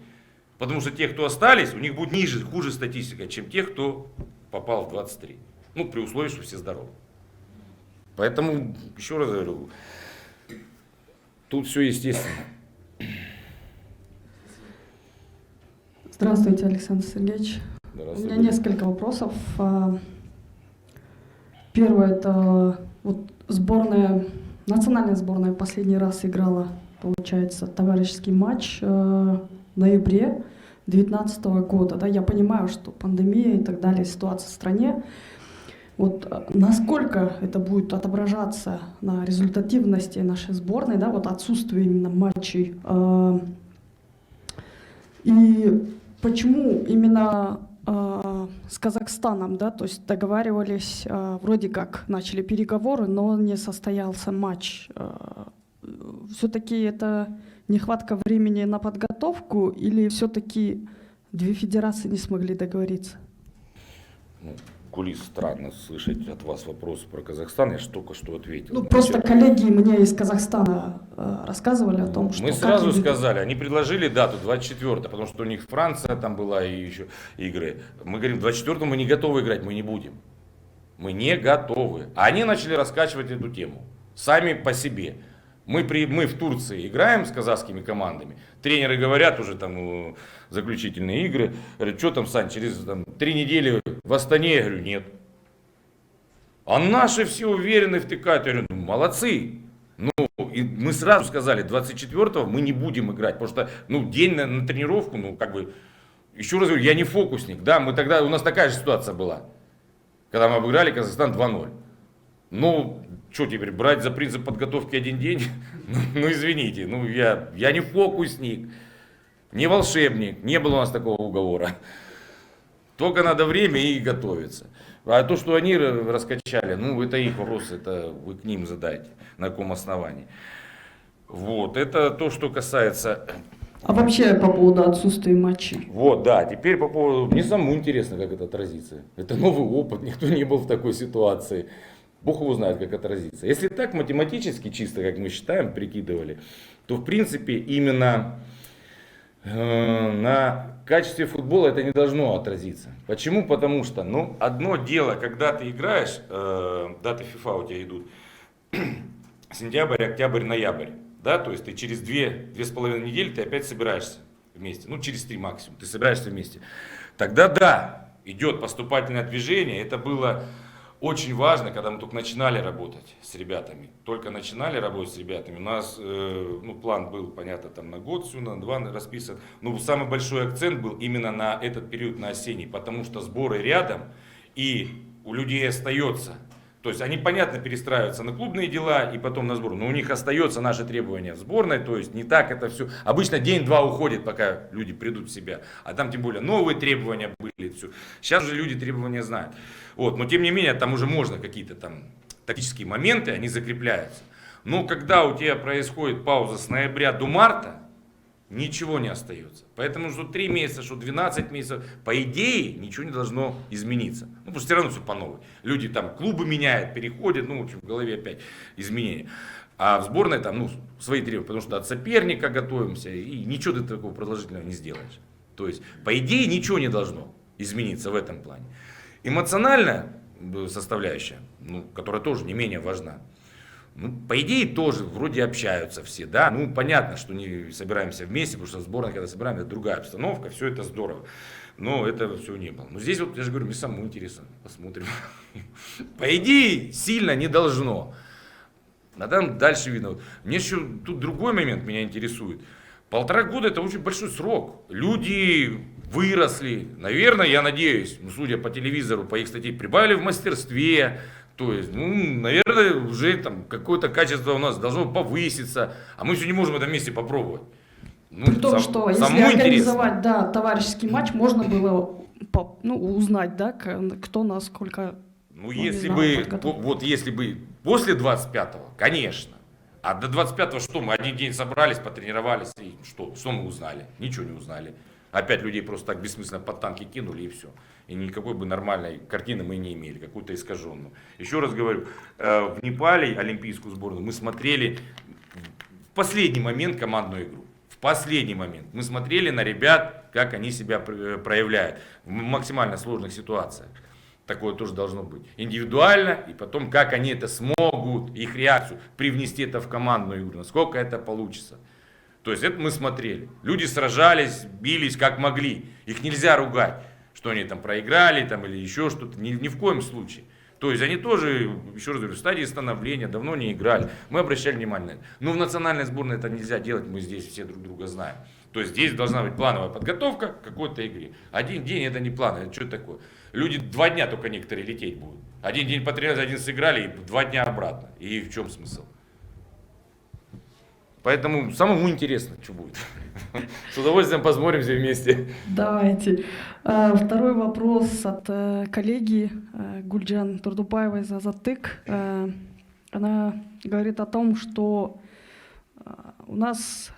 Потому что те, кто остались, у них будет хуже статистика, чем тех, кто попал в 23. При условии, что все здоровы. Поэтому, еще раз говорю, тут все естественно. Здравствуйте, Александр Сергеевич. У меня несколько вопросов. Первое, это национальная сборная последний раз играла, получается, товарищеский матч в ноябре 2019 года. Да, я понимаю, что пандемия и так далее, ситуация в стране. Насколько это будет отображаться на результативности нашей сборной, да, отсутствие именно матчей. И почему именно с Казахстаном, да, то есть договаривались, вроде как начали переговоры, но не состоялся матч. Все-таки это нехватка времени на подготовку или все-таки две федерации не смогли договориться? Кулис, странно слышать от вас вопросы про Казахстан, я же только что ответил. Просто коллеги мне из Казахстана рассказывали о том, что... Мы сразу сказали, они предложили дату 24, потому что у них Франция там была и еще игры. Мы говорим, 24 мы не готовы играть, мы не будем. Мы не готовы. А они начали раскачивать эту тему. сами по себе. Мы в Турции играем с казахскими командами, тренеры говорят уже там заключительные игры, говорят, что там, Сань, через 3 недели в Астане? Я говорю, нет. А наши все уверены втыкают. Я говорю, ну, молодцы. Ну, и мы сразу сказали, 24-го мы не будем играть, потому что, ну, день на тренировку, ну, как бы, еще раз говорю, я не фокусник, да, у нас такая же ситуация была, когда мы обыграли Казахстан 2-0. Ну, что теперь, брать за принцип подготовки 1 день? Ну, извините, ну, я не фокусник, не волшебник, не было у нас такого уговора. Только надо время и готовиться. А то, что они раскачали, ну, это их вопрос, это вы к ним задайте, на каком основании. Вот, это то, что касается... А вообще по поводу отсутствия матчей? Вот, да, теперь по поводу... Мне самому интересно, как это отразится. Это новый опыт, никто не был в такой ситуации. Бог его знает, как отразится. Если так математически чисто, как мы считаем, прикидывали, то в принципе именно на качестве футбола это не должно отразиться. Почему? Потому что, ну, одно дело, когда ты играешь, даты FIFA у тебя идут, сентябрь, октябрь, ноябрь, да, то есть ты через 2-2,5 недели ты опять собираешься вместе, ну, через 3 максимум, ты собираешься вместе. Тогда да, идет поступательное движение, это было... Очень важно, когда мы только начинали работать с ребятами, у нас ну, план был, понятно, там на год, все, на 2 расписан, но самый большой акцент был именно на этот период, на осенний, потому что сборы рядом, и у людей остается, то есть они, понятно, перестраиваются на клубные дела и потом на сбор, но у них остается наше требование в сборной, то есть не так это все, обычно день-два уходит, пока люди придут в себя, а там тем более новые требования были, все. Сейчас же люди требования знают. Вот, но тем не менее, там уже можно какие-то там тактические моменты, они закрепляются. Но когда у тебя происходит пауза с ноября до марта, ничего не остается. Поэтому что 3 месяца, что 12 месяцев, по идее, ничего не должно измениться. Ну, потому что все равно все по новой. Люди там клубы меняют, переходят, ну, в общем, в голове опять изменения. А в сборной там, ну, свои требования, потому что от соперника готовимся, и ничего ты такого продолжительного не сделаешь. То есть, по идее, ничего не должно измениться в этом плане. Эмоциональная составляющая, ну, которая тоже не менее важна, ну, по идее тоже вроде общаются все, да, ну понятно, что не собираемся вместе, потому что сборная, когда собираем, это другая обстановка, все это здорово, но этого все не было. Но здесь вот, я же говорю, мне самому интересно, посмотрим. По идее сильно не должно, а там дальше видно. Мне еще тут другой момент меня интересует. 1,5 года это очень большой срок, люди... выросли, наверное, я надеюсь, ну, судя по телевизору, по их статье, прибавили в мастерстве, то есть, ну, наверное, уже там какое-то качество у нас должно повыситься, а мы все не можем в этом месте попробовать. Ну, При том, что если организовать, да, товарищеский матч, можно было узнать, да, кто насколько... Ну, если бы, вот если бы после 25-го, конечно. А до 25-го что, мы 1 день собрались, потренировались, и что мы узнали? Ничего не узнали. Опять людей просто так бессмысленно под танки кинули и все. И никакой бы нормальной картины мы не имели, какую-то искаженную. Еще раз говорю, в Непале олимпийскую сборную мы смотрели в последний момент командную игру. В последний момент. Мы смотрели на ребят, как они себя проявляют в максимально сложных ситуациях. Такое тоже должно быть. Индивидуально, и потом, как они это смогут, их реакцию, привнести это в командную игру, насколько это получится. То есть это мы смотрели. Люди сражались, бились как могли. Их нельзя ругать, что они там проиграли там, или еще что-то. Ни в коем случае. То есть они тоже, еще раз говорю, в стадии становления, давно не играли. Мы обращали внимание на это. Но в национальной сборной это нельзя делать, мы здесь все друг друга знаем. То есть здесь должна быть плановая подготовка к какой-то игре. 1 день это не план, это что такое? Люди 2 дня только некоторые лететь будут. 1 день потренировались, 1 сыграли, и 2 дня обратно. И в чем смысл? Поэтому самому интересно, что будет. С удовольствием посмотрим все вместе. Давайте. Второй вопрос от коллеги Гульджан Турдубаевой за Затык. Она говорит о том, что у нас,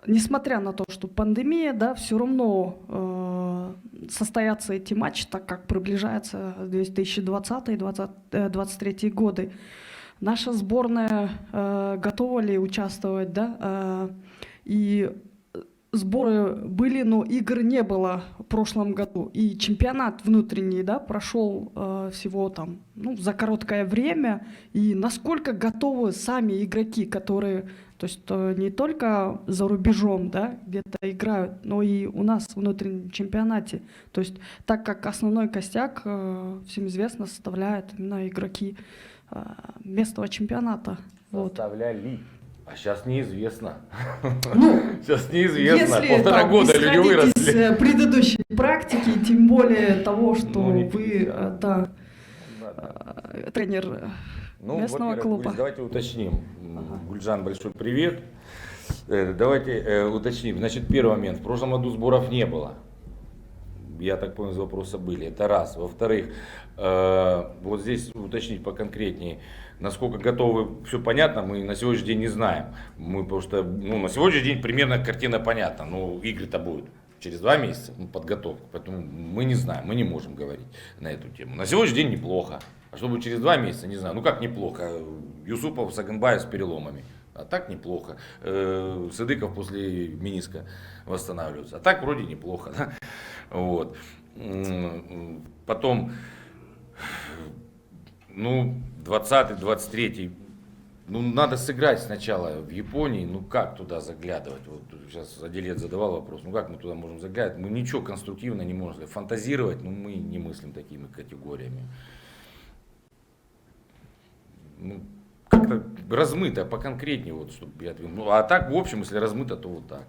несмотря на то, что пандемия, да, все равно состоятся эти матчи, так как приближается 2020-2023 годы. Наша сборная готова ли участвовать, да? И сборы были, но игр не было в прошлом году. И чемпионат внутренний, да, прошел всего там, ну, за короткое время. И насколько готовы сами игроки, которые, то есть не только за рубежом, да, где-то играют, но и у нас в внутреннем чемпионате. То есть так как основной костяк, всем известно, составляют именно игроки местного чемпионата. Вот. Составляли. А сейчас неизвестно. Ну, Сейчас неизвестно. если 1,5 там года люди исходить выросли. из предыдущей практики, тем более того, что Ну, не вы, да, Ладно. тренер Ну, местного во-первых, клуба. Гульс, давайте уточним. Гульжан, большой привет. Давайте уточним. Значит, первый момент. В прошлом году сборов не было. Я так понял, из вопроса были. Это раз. Во-вторых, вот здесь уточнить поконкретнее. Насколько готовы, все понятно, мы на сегодняшний день не знаем. Мы просто, ну, на сегодняшний день примерно картина понятна. Ну, игры-то будут через 2 месяца, ну, подготовка. Поэтому мы не знаем, мы не можем говорить на эту тему. На сегодняшний день неплохо. А что будет через 2 месяца, не знаю. Ну как неплохо? Юсупов, Саганбаев с переломами. А так неплохо. Сыдыков после мениска восстанавливается. А так вроде неплохо. Да? Вот. Потом, ну, 20-й, 23-й. Ну, надо сыграть сначала в Японии. Ну, как туда заглядывать? Вот сейчас Аделет задавал вопрос. Ну, как мы туда можем заглядывать? Мы ничего конструктивно не можем сказать. Фантазировать, ну, мы не мыслим такими категориями. Ну, как-то размыто, поконкретнее, вот, чтобы я ответил. Ну, а так, в общем, если размыто, то вот так.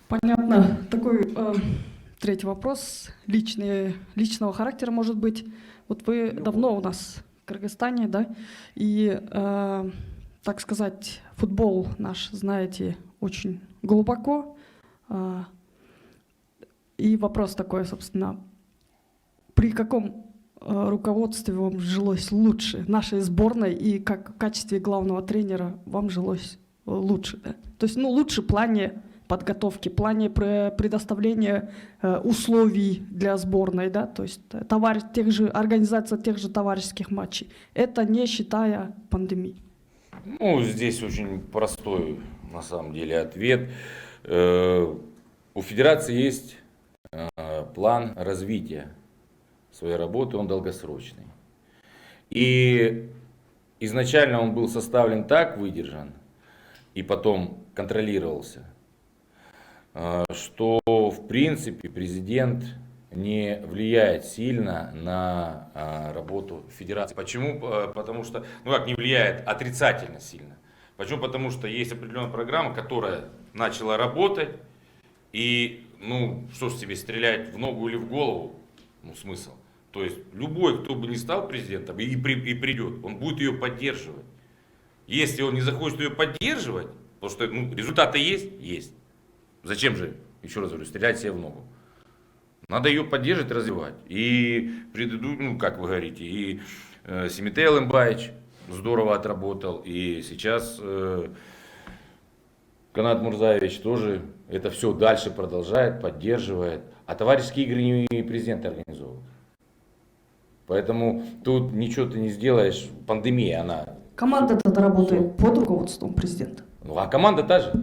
Понятно. Такой третий вопрос, личного характера, может быть. Вот вы давно у нас в Кыргызстане, да, и, так сказать, футбол наш знаете очень глубоко. И вопрос такой, собственно, при каком руководстве вам жилось лучше, нашей сборной, и как в качестве главного тренера вам жилось лучше, да? То есть, ну, лучше в плане подготовки, в плане предоставления условий для сборной, да, то есть организация тех же товарищеских матчей. Это не считая пандемии. Ну, здесь очень простой, на самом деле, ответ. У федерации есть план развития своей работы, он долгосрочный. И изначально он был составлен так, выдержан, и потом контролировался, что в принципе президент не влияет сильно на работу федерации. Почему? Потому что, ну как не влияет, отрицательно сильно. Почему? Потому что есть определенная программа, которая начала работать, и, ну, что ж себе, стрелять в ногу или в голову, ну, смысл. То есть любой, кто бы не стал президентом и придет, он будет ее поддерживать. Если он не захочет ее поддерживать, потому что, ну, результаты есть? Есть. Зачем же, еще раз говорю, стрелять себе в ногу? Надо ее поддерживать, развивать. И ну, как вы говорите, и Семетей Алымбаевич здорово отработал, и сейчас Канат Мурзаевич тоже это все дальше продолжает, поддерживает. А товарищеские игры не президент организовывает. Поэтому тут ничего ты не сделаешь. Пандемия, она... Команда тогда работает под руководством президента. Ну, а команда та же.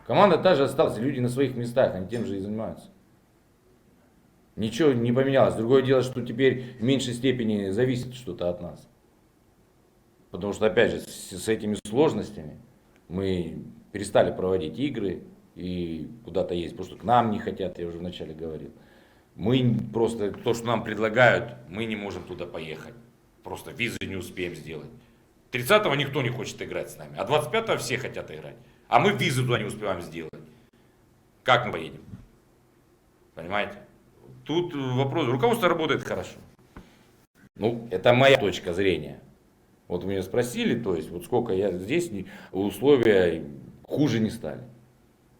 Команда та же осталась. Люди на своих местах, они тем же и занимаются. Ничего не поменялось. Другое дело, что теперь в меньшей степени зависит что-то от нас. Потому что, опять же, с этими сложностями мы перестали проводить игры и куда-то ездить. Потому что к нам не хотят, я уже вначале говорил. Мы просто, то, что нам предлагают, мы не можем туда поехать. Просто визы не успеем сделать. 30-го никто не хочет играть с нами, а 25-го все хотят играть. А мы визы туда не успеваем сделать. Как мы поедем? Понимаете? Тут вопрос, руководство работает хорошо. Ну, это моя точка зрения. Вот вы меня спросили, то есть, вот сколько я здесь, условия хуже не стали.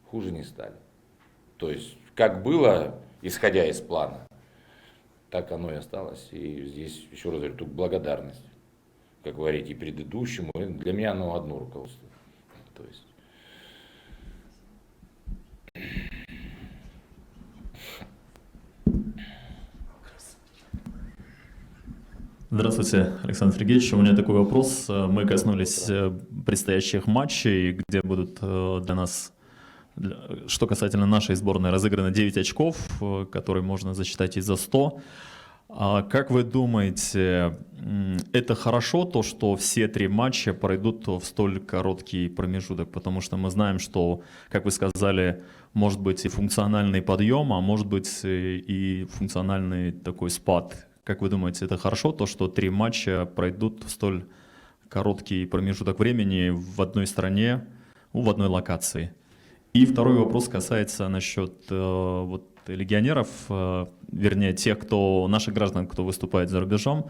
Хуже не стали. То есть, как было, исходя из плана, так оно и осталось. И здесь, еще раз говорю, тут благодарность, как говорите, и предыдущему. И для меня оно одно руководство. То есть. Здравствуйте, Александр Сергеевич. У меня такой вопрос. Мы коснулись предстоящих матчей, где будут для нас, что касательно нашей сборной, разыграно 9 очков, которые можно засчитать и за 100. А как вы думаете, это хорошо, то, что все 3 матча пройдут в столь короткий промежуток? Потому что мы знаем, что, как вы сказали, может быть и функциональный подъем, а может быть и функциональный такой спад. Как вы думаете, это хорошо, то, что 3 матча пройдут в столь короткий промежуток времени в одной стране, в одной локации? И второй вопрос касается насчет вот, легионеров, вернее тех, наших граждан, кто выступает за рубежом.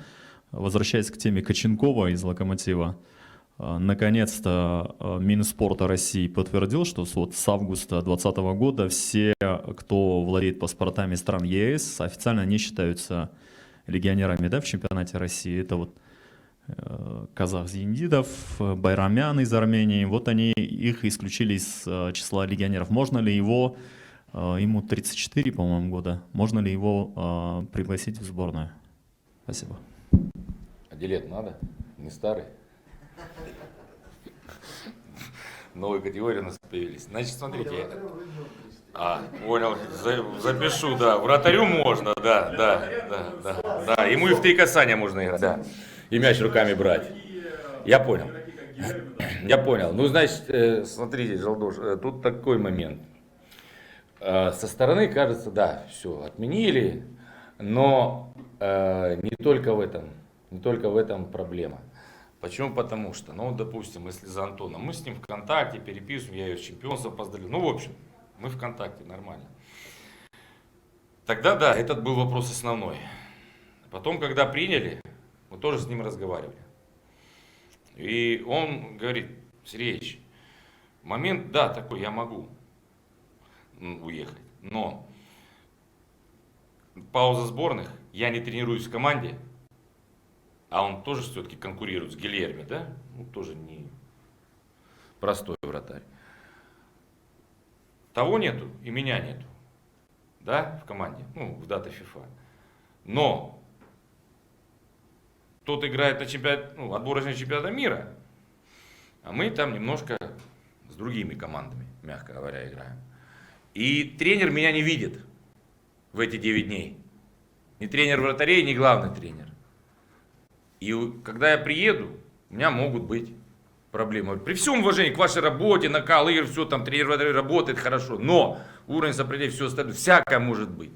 Возвращаясь к теме Коченкова из «Локомотива», наконец-то Минспорта России подтвердил, что вот с августа 2020 года все, кто владеет паспортами стран ЕС, официально не считаются легионерами, да, в чемпионате России. Это вот казах Зиндидов, Байрамян из Армении. Вот они их исключили из числа легионеров. Можно ли его, ему 34, по-моему, года, можно ли его пригласить в сборную? Спасибо. А дилет надо? Не старый? Новые категории у нас появились. Значит, смотрите. Понял, запишу, да. Вратарю можно, да. Ему и в 3 касания можно играть, да. И мяч руками брать. Я понял. Ну, значит, смотрите, Жалдош, тут такой момент. Со стороны кажется, да, все, отменили, но не только в этом проблема. Почему? Потому что, ну, допустим, если за Антоном, мы с ним в контакте, переписываем, я ее с чемпионством поздравляю. Ну, в общем, мы в контакте, нормально. Тогда, да, этот был вопрос основной. Потом, когда приняли, мы тоже с ним разговаривали. И он говорит: Сергеевич, момент, да, такой, я могу уехать, но пауза сборных, я не тренируюсь в команде, а он тоже все-таки конкурирует с Гильерми, да? Ну, тоже не простой вратарь. Того нету и меня нету, да, в команде, ну, в дата FIFA. Но тот играет на чемпионат, ну, отборочный чемпионата мира, а мы там немножко с другими командами, мягко говоря, играем. И тренер меня не видит в эти 9 дней. Ни тренер вратарей, ни главный тренер. И когда я приеду, у меня могут быть проблемы. При всем уважении к вашей работе, накал игр, все там, тренер вратарей работает хорошо, но уровень сопротивления, все остальное, всякое может быть.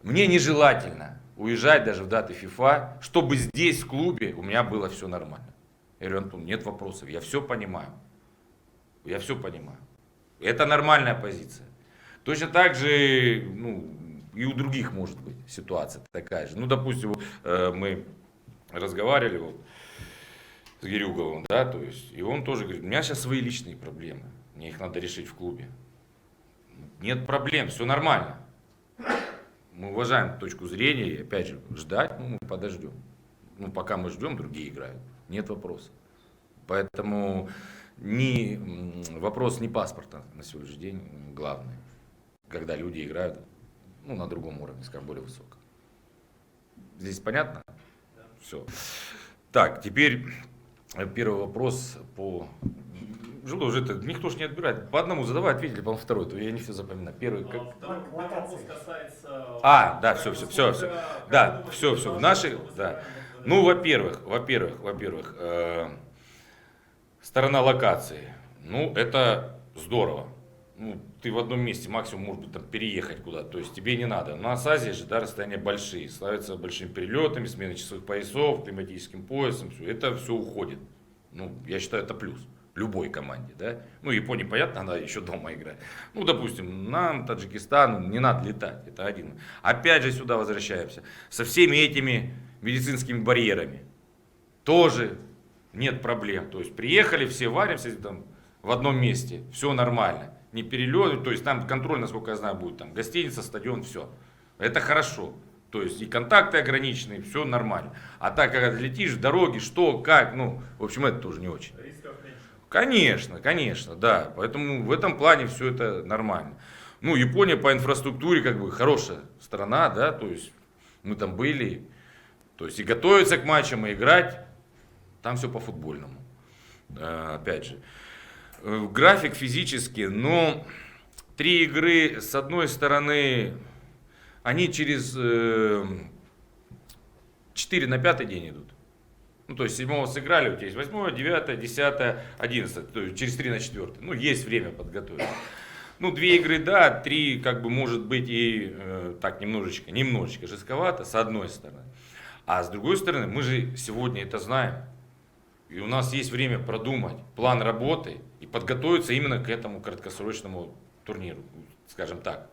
Мне нежелательно уезжать даже в даты FIFA, чтобы здесь, в клубе, у меня было все нормально. Я говорю: Антон, нет вопросов, я все понимаю. Я все понимаю. Это нормальная позиция. Точно так же, ну, и у других может быть ситуация такая же. Ну, допустим, мы разговаривали вот с Гирюговым, да, то есть, и он тоже говорит: у меня сейчас свои личные проблемы, мне их надо решить в клубе. Нет проблем, все нормально. Мы уважаем точку зрения, и опять же, ждать, ну, мы подождем. Ну, пока мы ждем, другие играют, нет вопросов. Поэтому вопрос не паспорта на сегодняшний день главный, когда люди играют, ну, на другом уровне, скажем, более высоком. Здесь понятно? Да. Все. Так, теперь первый вопрос по... Жило уже это никто ж не отбирает. По одному задавай, ответили, по-моему, второй. То я не все запоминаю. Первый как... Вопрос касается... Да, все. Да, все. В нашей... Да. Ну, во-первых, сторона локации. Ну, это здорово. Ну, ты в одном месте максимум, может быть, там, переехать куда-то. То есть тебе не надо. У нас Азия же, да, расстояния большие. Славятся большими перелетами, сменой часовых поясов, климатическим поясом. Все. Это все уходит. Ну, я считаю, это плюс. Любой команде, да. Ну, Япония, понятно, она еще дома играет. Ну, допустим, нам, Таджикистану, не надо летать. Это один. Опять же сюда возвращаемся. Со всеми этими медицинскими барьерами. Тоже нет проблем. То есть приехали, все варимся там в одном месте. Все нормально. Не перелет, то есть там контроль, насколько я знаю, будет. Там гостиница, стадион, все. Это хорошо. То есть и контакты ограничены, все нормально. А так, когда ты летишь в дороге, что, как, ну, в общем, это тоже не очень. Конечно, да. Поэтому в этом плане все это нормально. Ну, Япония по инфраструктуре как бы хорошая страна, да, то есть мы там были. То есть и готовиться к матчам, и играть, там все по-футбольному. Опять же, график физически, но 3 игры, с одной стороны, они через 4 на 5 день идут. Ну, то есть 7 сыграли, у тебя есть 8, 9, 10, 11, то есть через 3 на 4. Ну, есть время подготовиться. Ну, 2 игры, да, 3, как бы, может быть, и так немножечко жестковато, с одной стороны. А с другой стороны, мы же сегодня это знаем. И у нас есть время продумать план работы и подготовиться именно к этому краткосрочному турниру, скажем так.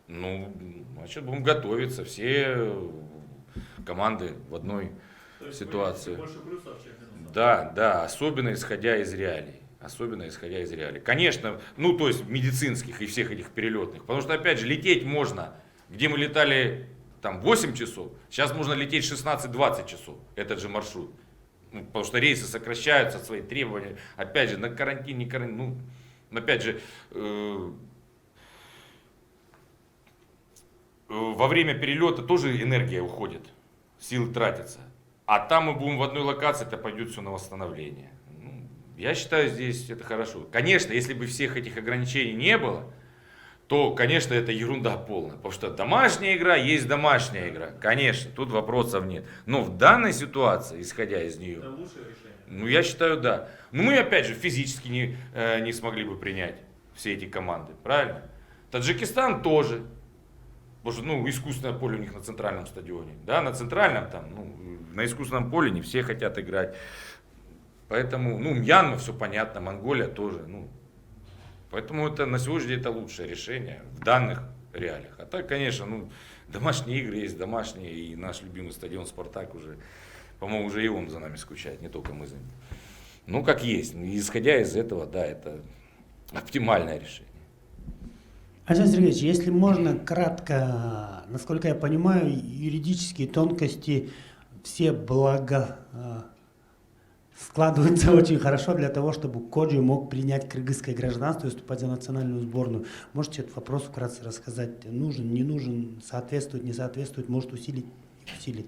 Ну, значит, будем готовиться, все команды в одной ситуации. Да, особенно исходя из реалий. Конечно, ну то есть медицинских и всех этих перелетных. Потому что, опять же, лететь можно, где мы летали там 8 часов, сейчас можно лететь 16-20 часов, этот же маршрут. Ну, потому что рейсы сокращаются, свои требования. Опять же, на карантин, не карантин. Ну, опять же, во время перелета тоже энергия уходит, силы тратятся. А там мы будем в одной локации, это пойдет все на восстановление. Ну, я считаю, здесь это хорошо. Конечно, если бы всех этих ограничений не было, то, конечно, это ерунда полная. Потому что домашняя игра есть домашняя игра. Конечно, тут вопросов нет. Но в данной ситуации, исходя из нее, ну, я считаю, да. Но мы, опять же, физически не смогли бы принять все эти команды. Правильно? Таджикистан тоже. Потому что, ну, искусственное поле у них на центральном стадионе. Да, на центральном там, ну, на искусственном поле не все хотят играть. Поэтому, ну, Мьянма, все понятно, Монголия тоже, ну. Поэтому это на сегодняшний день это лучшее решение в данных реалиях. А так, конечно, ну, домашние игры есть домашние, и наш любимый стадион «Спартак» уже, по-моему, уже и он за нами скучает, не только мы за ним. Ну, как есть. Исходя из этого, да, это оптимальное решение. Александр Сергеевич, если можно, кратко, насколько я понимаю, юридические тонкости, все складываются очень хорошо для того, чтобы Коджи мог принять кыргызское гражданство и выступать за национальную сборную. Можете этот вопрос вкратце рассказать? Нужен, не нужен, соответствует, не соответствует, может усилить, не усилить?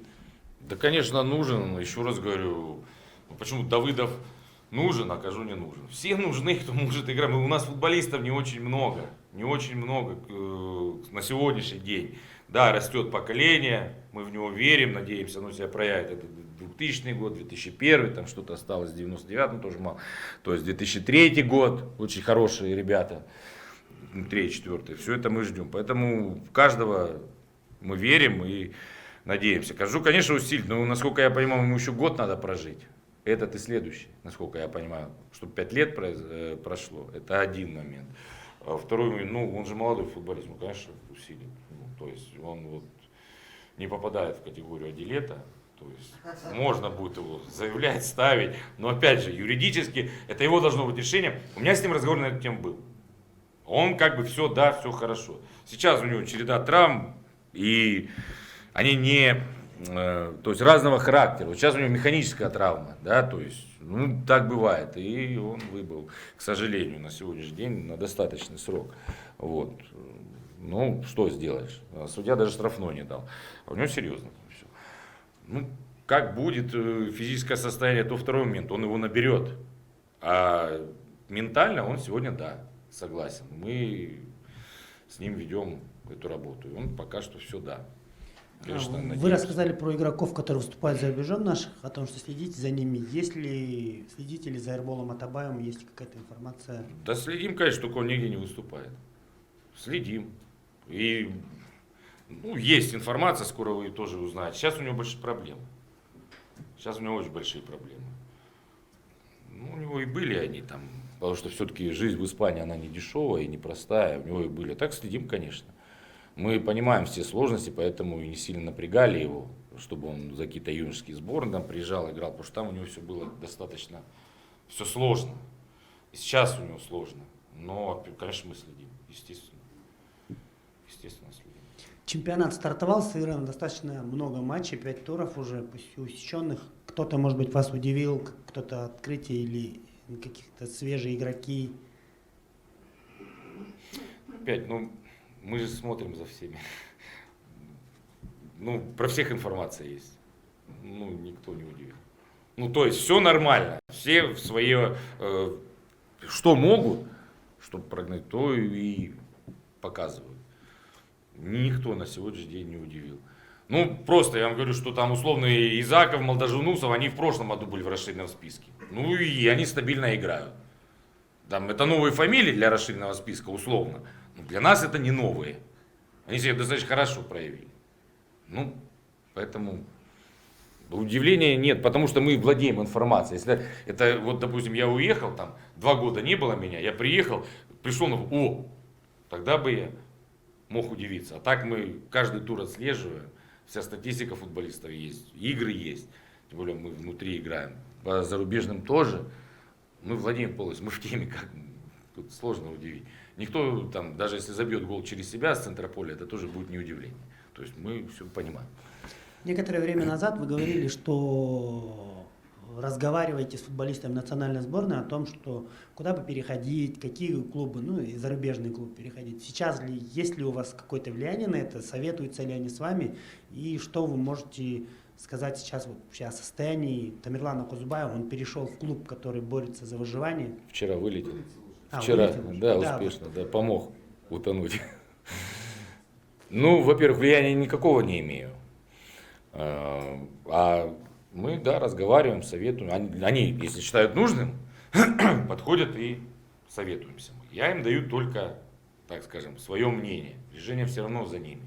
Да, конечно, нужен. Еще раз говорю, почему Давыдов нужен, а Кажу не нужен. Все нужны, кто может играть. У нас футболистов не очень много на сегодняшний день. Да, растет поколение, мы в него верим, надеемся, оно себя проявит. Это 2000 год, 2001, там что-то осталось в 99-м, тоже мало. То есть 2003 год, очень хорошие ребята, 3-4, все это мы ждем. Поэтому в каждого мы верим и надеемся. Кажу, конечно, усилить, но насколько я понимаю, ему еще год надо прожить. Этот и следующий, насколько я понимаю, чтобы 5 лет прошло, это один момент. А второй, ну, он же молодой футболист, ну, конечно, усилит. Ну, то есть он вот не попадает в категорию Адилета, то есть можно будет его заявлять, ставить, но опять же, юридически, это его должно быть решение. У меня с ним разговор на эту тему был. Он как бы все, да, все хорошо. Сейчас у него череда травм, и они не, то есть разного характера. Вот сейчас у него механическая травма, да, то есть, ну, так бывает, и он выбыл, к сожалению, на сегодняшний день на достаточный срок. Вот. Ну, что сделаешь? Судья даже штрафной не дал. А у него серьезно все. Ну, как будет физическое состояние, то второй момент, он его наберет. А ментально он сегодня, да, согласен. Мы с ним ведем эту работу. И он пока что все, да. Конечно, вы рассказали про игроков, которые выступают за рубежом наших, о том, что следите за ними. Следите ли за Эрболом Атабаевым, есть ли какая-то информация? Да следим, конечно, только он нигде не выступает. Следим. И ну, есть информация, скоро вы тоже узнаете. Сейчас у него большие проблемы. Сейчас у него очень большие проблемы. Ну, у него и были они там, потому что все-таки жизнь в Испании, она не дешевая и непростая, у него и были. Так следим, конечно. Мы понимаем все сложности, поэтому и не сильно напрягали его, чтобы он за какие-то юношеские сборы там приезжал, играл, потому что там у него все было достаточно, все сложно. И сейчас у него сложно. Но, конечно, мы следим, естественно. Естественно, следим. Чемпионат стартовал, сыграно достаточно много матчей, 5 туров уже, пусть усеченных. Кто-то, может быть, вас удивил, кто-то открытие или какие-то свежие игроки? Опять, ну, мы же смотрим за всеми. Ну, про всех информация есть. ну, никто не удивил. Ну, то есть все нормально, все в свое, что могут, чтобы прогнать, то и показывают. Никто на сегодняшний день не удивил. Ну, просто я вам говорю, что там условно Изаков, Молдожунусов, они в прошлом году были в расширенном списке. Ну и они стабильно играют. Там, это новые фамилии для расширенного списка, условно. Но для нас это не новые. Они себя достаточно хорошо проявили. Ну, поэтому удивления нет, потому что мы владеем информацией. Если это, вот, допустим, я уехал, там, 2 года не было меня, я приехал, пришел, тогда бы я мог удивиться. А так мы каждый тур отслеживаем, вся статистика футболистов есть, игры есть, тем более мы внутри играем. По зарубежным тоже, мы владеем полностью, мы в теме, как тут сложно удивить. Никто там, даже если забьет гол через себя с центра поля, это тоже будет не удивление. То есть мы все понимаем. Некоторое время назад вы говорили, что разговариваете с футболистами национальной сборной о том, что куда бы переходить, какие клубы, ну и зарубежный клуб переходить. Сейчас ли, есть ли у вас какое-то влияние на это, советуются ли они с вами, и что вы можете сказать сейчас вот о состоянии Тамерлана Кузбаева? Он перешел в клуб, который борется за выживание. Вчера вылетел. Вчера, вылетел. да, успешно, да, помог утонуть. Ну, во-первых, влияния никакого не имею. А мы, да, разговариваем, советуем. Они, если считают нужным, подходят и советуемся. Я им даю только, так скажем, свое мнение. Решение все равно за ними.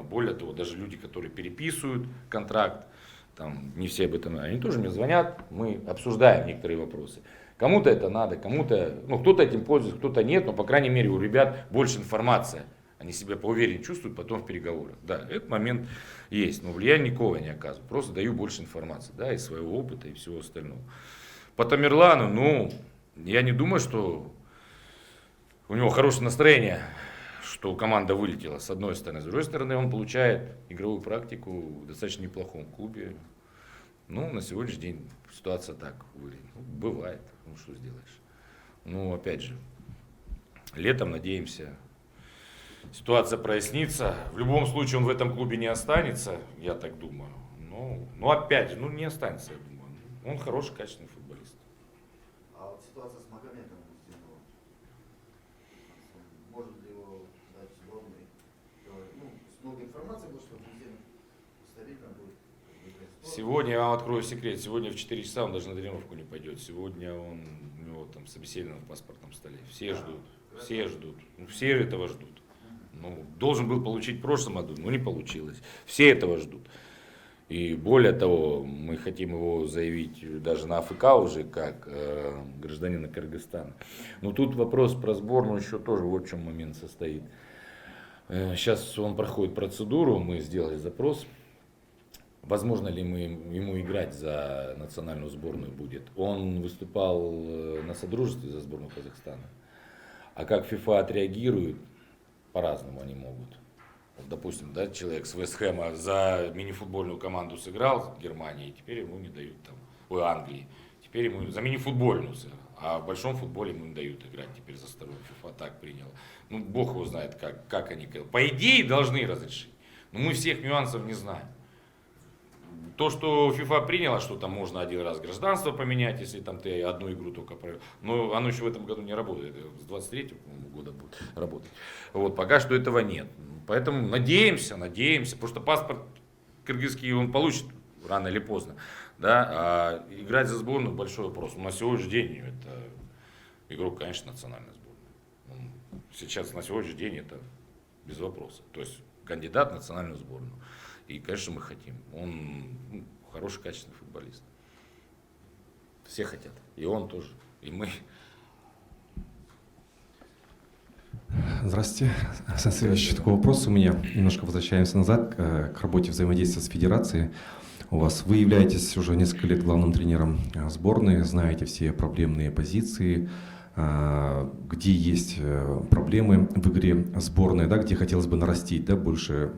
Более того, даже люди, которые переписывают контракт, там, не все об этом, они тоже мне звонят, мы обсуждаем некоторые вопросы. Кому-то это надо, кому-то, ну, кто-то этим пользуется, кто-то нет, но, по крайней мере, у ребят больше информации. Они себя поувереннее чувствуют потом в переговорах. Да, этот момент есть, но влияния никакого не оказываю. Просто даю больше информации, да, из своего опыта и всего остального. По Тамерлану, ну, я не думаю, что у него хорошее настроение, что команда вылетела, с одной стороны. С другой стороны, он получает игровую практику в достаточно неплохом клубе. Ну, на сегодняшний день ситуация так выглядит. Ну, бывает, ну что сделаешь. Ну, опять же, летом надеемся, ситуация прояснится. В любом случае он в этом клубе не останется, я так думаю. Но опять же, ну не останется, я думаю. Он хороший, качественный футболист. А вот ситуация с Магомедом Устиновым, может ли его дать в сборной? Ну, много информации было, что президент стабильно будет. Сегодня, я вам открою секрет, сегодня в 4 часа он даже на тренировку не пойдет. Сегодня у него там собеседование в паспортном столе. Все ждут, ну, все этого ждут. Ну, должен был получить в прошлом году, но не получилось. Все этого ждут. И более того, мы хотим его заявить даже на АФК уже как гражданина Кыргызстана. Но тут вопрос про сборную еще тоже вот в чем момент состоит. Сейчас он проходит процедуру, мы сделали запрос. Возможно ли ему играть за национальную сборную будет. Он выступал на содружестве за сборную Казахстана. А как ФИФА отреагирует, по-разному они могут. Вот, допустим, да, человек с Вест-Хэма за мини-футбольную команду сыграл в Германии, и теперь ему не дают там, в Англии. Теперь ему за мини-футбольную сыграл. А в большом футболе ему не дают играть теперь за вторую. ФИФА так принял. Ну, бог его знает, как они. По идее, должны разрешить. Но мы всех нюансов не знаем. То, что ФИФА приняла, что там можно один раз гражданство поменять, если там ты одну игру только провел. Но оно еще в этом году не работает. Это с 23-го года будет работать. Вот, пока что этого нет. Поэтому надеемся, потому что паспорт кыргызский он получит рано или поздно. Да? А играть за сборную большой вопрос. На сегодняшний день это игрок, конечно, национальной сборной. Сейчас на сегодняшний день это без вопроса. То есть кандидат в национальную сборную. И, конечно, мы хотим. Он хороший, качественный футболист. Все хотят. И он тоже. И мы. Здравствуйте. Сан Сергеевич, такой вопрос у меня. Немножко возвращаемся назад к работе взаимодействия с федерацией. Вы являетесь уже несколько лет главным тренером сборной, знаете все проблемные позиции, где есть проблемы в игре сборной, да, где хотелось бы нарастить, да, больше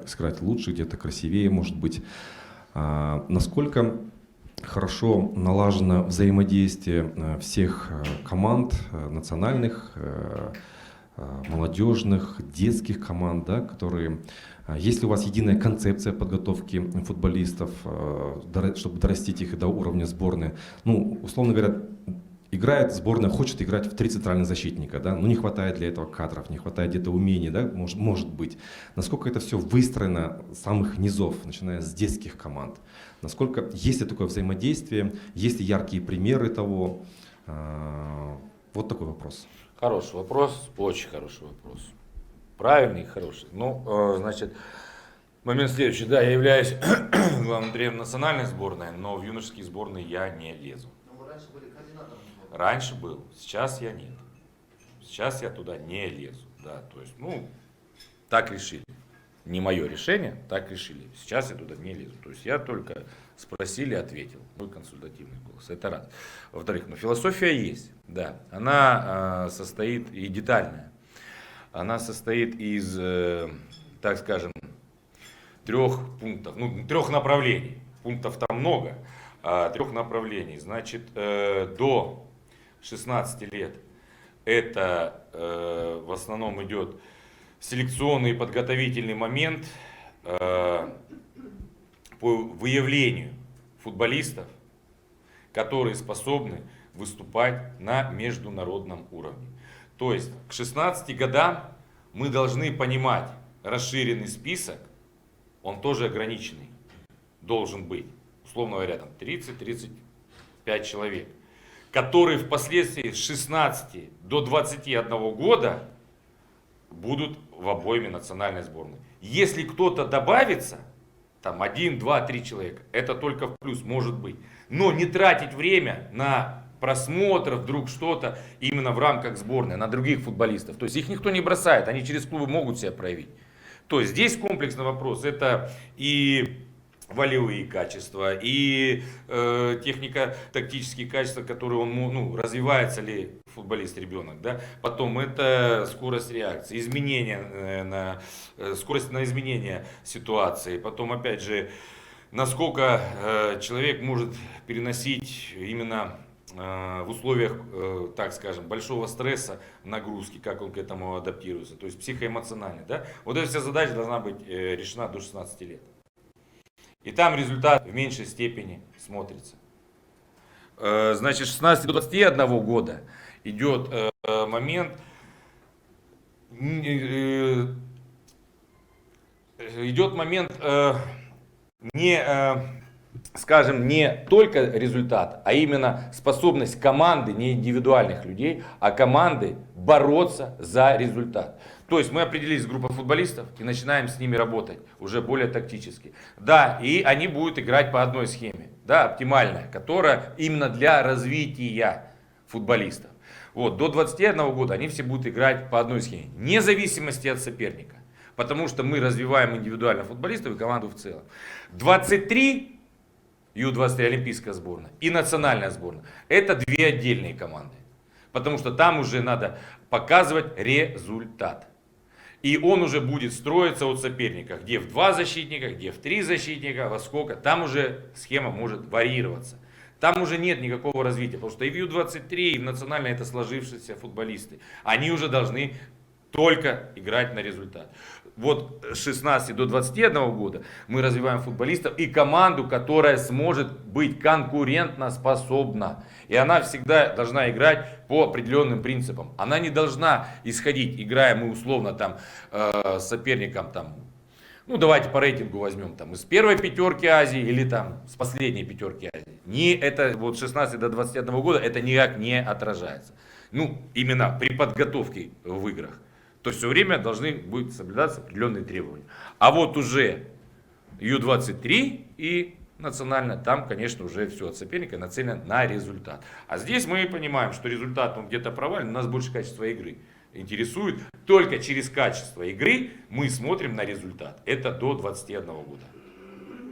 сыграть лучше, где-то красивее, может быть. Насколько хорошо налажено взаимодействие всех команд национальных молодежных, детских команд, да, которые... Есть ли у вас единая концепция подготовки футболистов, чтобы дорастить их до уровня сборной? Ну, условно говоря, играет сборная, хочет играть в 3 центральных защитника, да, но не хватает для этого кадров, не хватает где-то умений, да, может быть. Насколько это все выстроено с самых низов, начиная с детских команд? Насколько есть ли такое взаимодействие, есть ли яркие примеры того? Вот такой вопрос. Хороший вопрос, очень хороший вопрос. Правильный и хороший. Ну, значит, момент следующий. Да, я являюсь главным тренером национальной сборной, но в юношеские сборные я не лезу. Раньше был, сейчас я нет. Сейчас я туда не лезу. Да, то есть, ну, так решили. Не мое решение, так решили. Сейчас я туда не лезу. То есть я только спросили, ответил. Мой консультативный голос. Это раз. Во-вторых, ну, философия есть. Да, она состоит и детальная. Она состоит из, так скажем, 3 пунктов, ну, 3 направлений. Пунктов там много, 3 направлений. Значит, до 16 лет это в основном идет селекционный и подготовительный момент по выявлению футболистов, которые способны выступать на международном уровне. То есть к 16 годам мы должны понимать расширенный список, он тоже ограниченный, должен быть, условно говоря, там 30-35 человек, которые впоследствии с 16 до 21 года будут в обойме национальной сборной. Если кто-то добавится, там 1, 2, 3 человека, это только в плюс может быть. Но не тратить время на просмотр, вдруг что-то именно в рамках сборной, на других футболистов. То есть их никто не бросает, они через клубы могут себя проявить. То есть здесь комплексный вопрос, это и волевые качества, и технико-тактические качества, которые он, развивается ли футболист, ребенок, да? Потом это скорость реакции, скорость на изменение ситуации, потом опять же, насколько человек может переносить именно в условиях, так скажем, большого стресса, нагрузки, как он к этому адаптируется, то есть психоэмоционально, да? Вот эта вся задача должна быть решена до 16 лет. И там результат в меньшей степени смотрится. Значит, с 16 до 21 года идет момент, не только результат, а именно способность команды, не индивидуальных людей, а команды бороться за результат. То есть мы определились с группой футболистов и начинаем с ними работать уже более тактически. Да, и они будут играть по одной схеме, да, оптимальная, которая именно для развития футболистов. Вот, до 21 года они все будут играть по одной схеме, вне зависимости от соперника. Потому что мы развиваем индивидуально футболистов и команду в целом. 23, Ю-23 олимпийская сборная и национальная сборная, это 2 отдельные команды. Потому что там уже надо показывать результат. И он уже будет строиться от соперника, где в 2 защитника, где в 3 защитника, во сколько. Там уже схема может варьироваться. Там уже нет никакого развития, потому что и в Ю-23, и в национальной это сложившиеся футболисты. Они уже должны только играть на результат. Вот с 16 до 21 года мы развиваем футболистов и команду, которая сможет быть конкурентоспособна. И она всегда должна играть по определенным принципам. Она не должна исходить, играя мы условно там с соперником, там, давайте по рейтингу возьмем, там, из первой 5 Азии или там с последней 5 Азии. Это вот с 16 до 21 года это никак не отражается. Именно при подготовке в играх. То есть все время должны будут соблюдаться определенные требования. А вот уже Ю-23 и национально, там, конечно, уже все от соперника нацелено на результат. А здесь мы понимаем, что результат где-то провален, у нас больше качество игры интересует. Только через качество игры мы смотрим на результат. Это до 21 года.